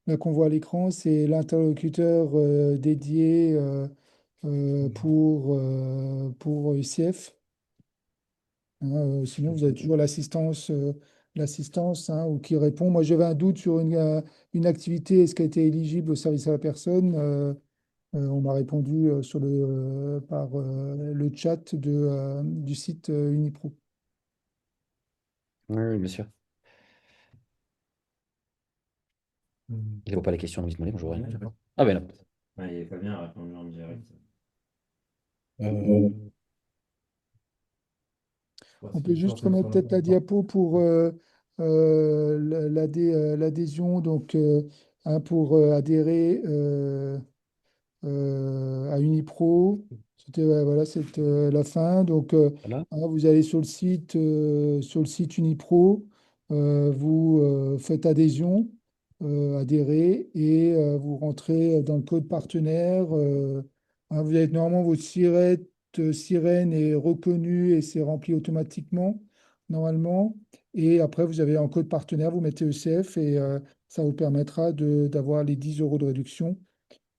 là qu'on voit à l'écran, c'est l'interlocuteur dédié pour ICF. Hein. Sinon, vous avez toujours l'assistance, hein, ou qui répond. Moi, j'avais un doute sur une activité, est-ce qu'elle était éligible au service à la personne? On m'a répondu par le chat du site Unipro. Oui, oui, bien sûr. Mhm. Je ne vois pas les questions, donc dites-moi, bonjour. Ouais, d'accord. Ah, ben là. Ouais, Fabien a répondu en direct. Bah, On ce peut qui juste sort, c'est que remettre sur la peut-être la plateforme. diapo pour l'adhésion, donc hein, pour adhérer à Unipro. C'était ouais, voilà, c'est la fin. Donc Voilà. hein, vous allez sur le site Unipro, vous faites adhésion, adhérer et vous rentrez dans le code partenaire. Hein, vous avez normalement votre sirène est reconnue et c'est rempli automatiquement normalement. Et après vous avez un code partenaire, vous mettez ECF et ça vous permettra d'avoir les 10 euros de réduction.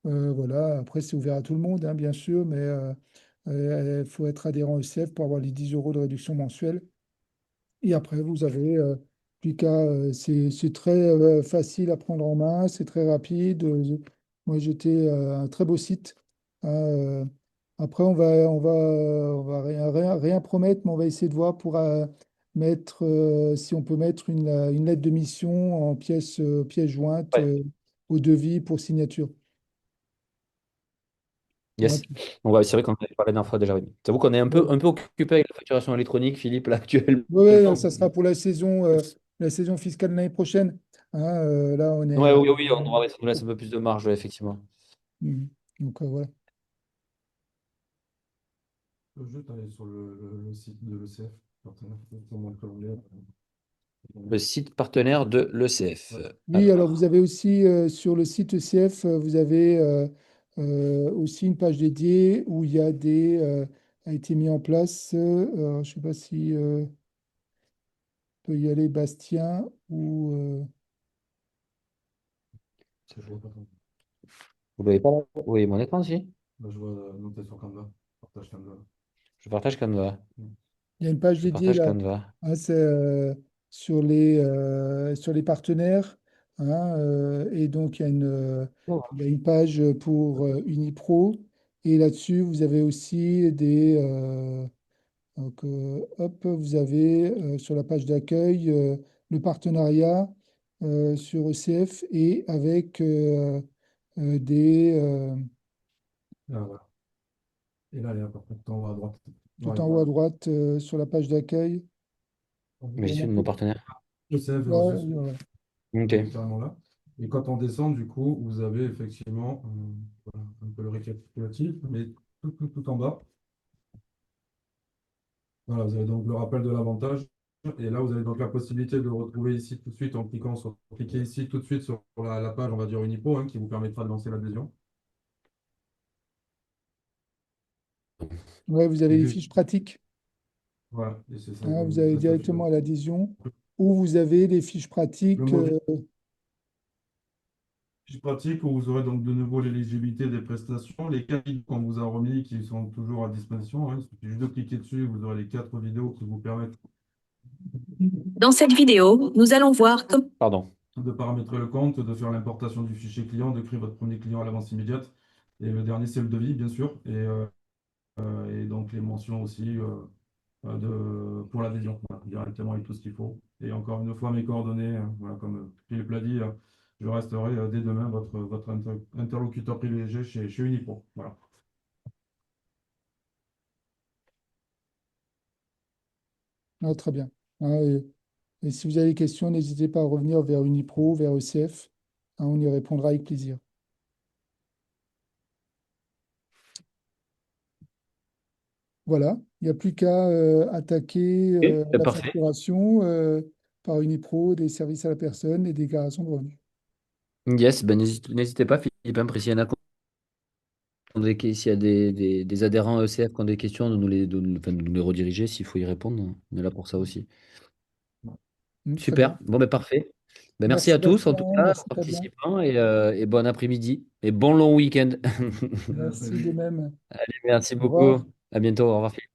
Voilà, après, c'est ouvert à tout le monde, hein, bien sûr, mais il faut être adhérent au CF pour avoir les 10 euros de réduction mensuelle. Et après, vous avez plus qu'à, c'est très facile à prendre en main, c'est très rapide. Moi, j'étais un très beau site. Hein, après, on va rien promettre, mais on va essayer de voir pour mettre, si on peut mettre une lettre de mission en pièce jointe Ouais. au devis pour signature. Yes. Donc, ouais, c'est vrai qu'on en avait parlé la dernière fois déjà. Oui. J'avoue qu'on est Ouais. un peu occupé avec la facturation électronique, Philippe, là, actuellement. Ouais, ouais, ça sera pour la saison fiscale de l'année prochaine. Hein, là, on est. Ouais, oui, oui, on ouais, ça nous laisse un peu plus de marge, ouais, effectivement. Mhm. Donc, voilà. Je peux juste aller sur le site de l'ECF, partenaire, pour montrer l'onglet. Le site partenaire de l'ECF. Ouais. Oui, alors vous Alors, avez aussi sur le site ECF, vous avez aussi une page dédiée où il y a a été mis en place. Alors, je ne sais pas si peut y aller Bastien ou. Je vois pas ton- vous l'avez pas là? Oui, mon écran, si. Là, je vois noté sur Canva, partage Canva. Je partage Canva. Mm. Il y a une page Je dédiée partage là, Canva. hein, c'est sur les partenaires. Hein, et donc, il y a une page pour Unipro. Et là-dessus, vous avez aussi hop, vous avez sur la page d'accueil le partenariat sur ECF et avec euh, des, euh, Ah, voilà. Et là, elle est encore tout en haut à droite. tout Ouais. en haut à droite sur la page d'accueil. Mais je Ouais. suis de nos partenaires. ECF, Ouais, juste ouais. Ok. carrément là. Et quand on descend, du coup, vous avez effectivement voilà, un peu le récapitulatif, mais tout en bas. Voilà, vous avez donc le rappel de l'avantage. Et là, vous avez donc la possibilité de le retrouver ici tout de suite en cliquant sur cliquez ici tout de suite sur la page, on va dire Unipo, hein, qui vous permettra de lancer l'adhésion. Ouais, vous avez Et les juste, fiches pratiques. voilà, et c'est ça, Hein, vous vous allez faites la fiche directement de. à l'adhésion ou vous avez les fiches Le pratiques. module fiche pratique où vous aurez donc de nouveau l'éligibilité des prestations, les 4 vidéos qu'on vous a remis qui sont toujours à disposition. Hein. Il suffit juste de cliquer dessus, vous aurez les 4 vidéos qui vous permettent Dans cette vidéo, nous allons voir comment Pardon. de paramétrer le compte, de faire l'importation du fichier client, de créer votre premier client à l'avance immédiate Et le dernier, c'est le devis, bien sûr. Et donc les mentions aussi pour l'adhésion, voilà, directement avec tout ce qu'il faut. Et encore une fois, mes coordonnées, voilà, comme Philippe l'a dit, je resterai dès demain votre interlocuteur privilégié chez Unipro. Voilà. Ah, très bien. Ah, et si vous avez des questions, n'hésitez pas à revenir vers Unipro, vers ECF. Ah, on y répondra avec plaisir. Voilà, il n'y a plus qu'à attaquer Ok, ben la parfait. facturation par Unipro des services à la personne et déclarations de revenus. Yes, ben n'hésitez pas, Philippe, hein, s'il y en a, s'il y a des adhérents ECF qui ont des questions, enfin, de nous les rediriger s'il faut y répondre. On est là pour ça aussi. Très bien. Super, bon, ben parfait. Ben, merci Merci à tous, en tout Bastien, cas, merci Fabien. participants, et bon après-midi, et bon long week-end. Merci de même. Allez, merci Au revoir. beaucoup. À bientôt. Au revoir, Philippe.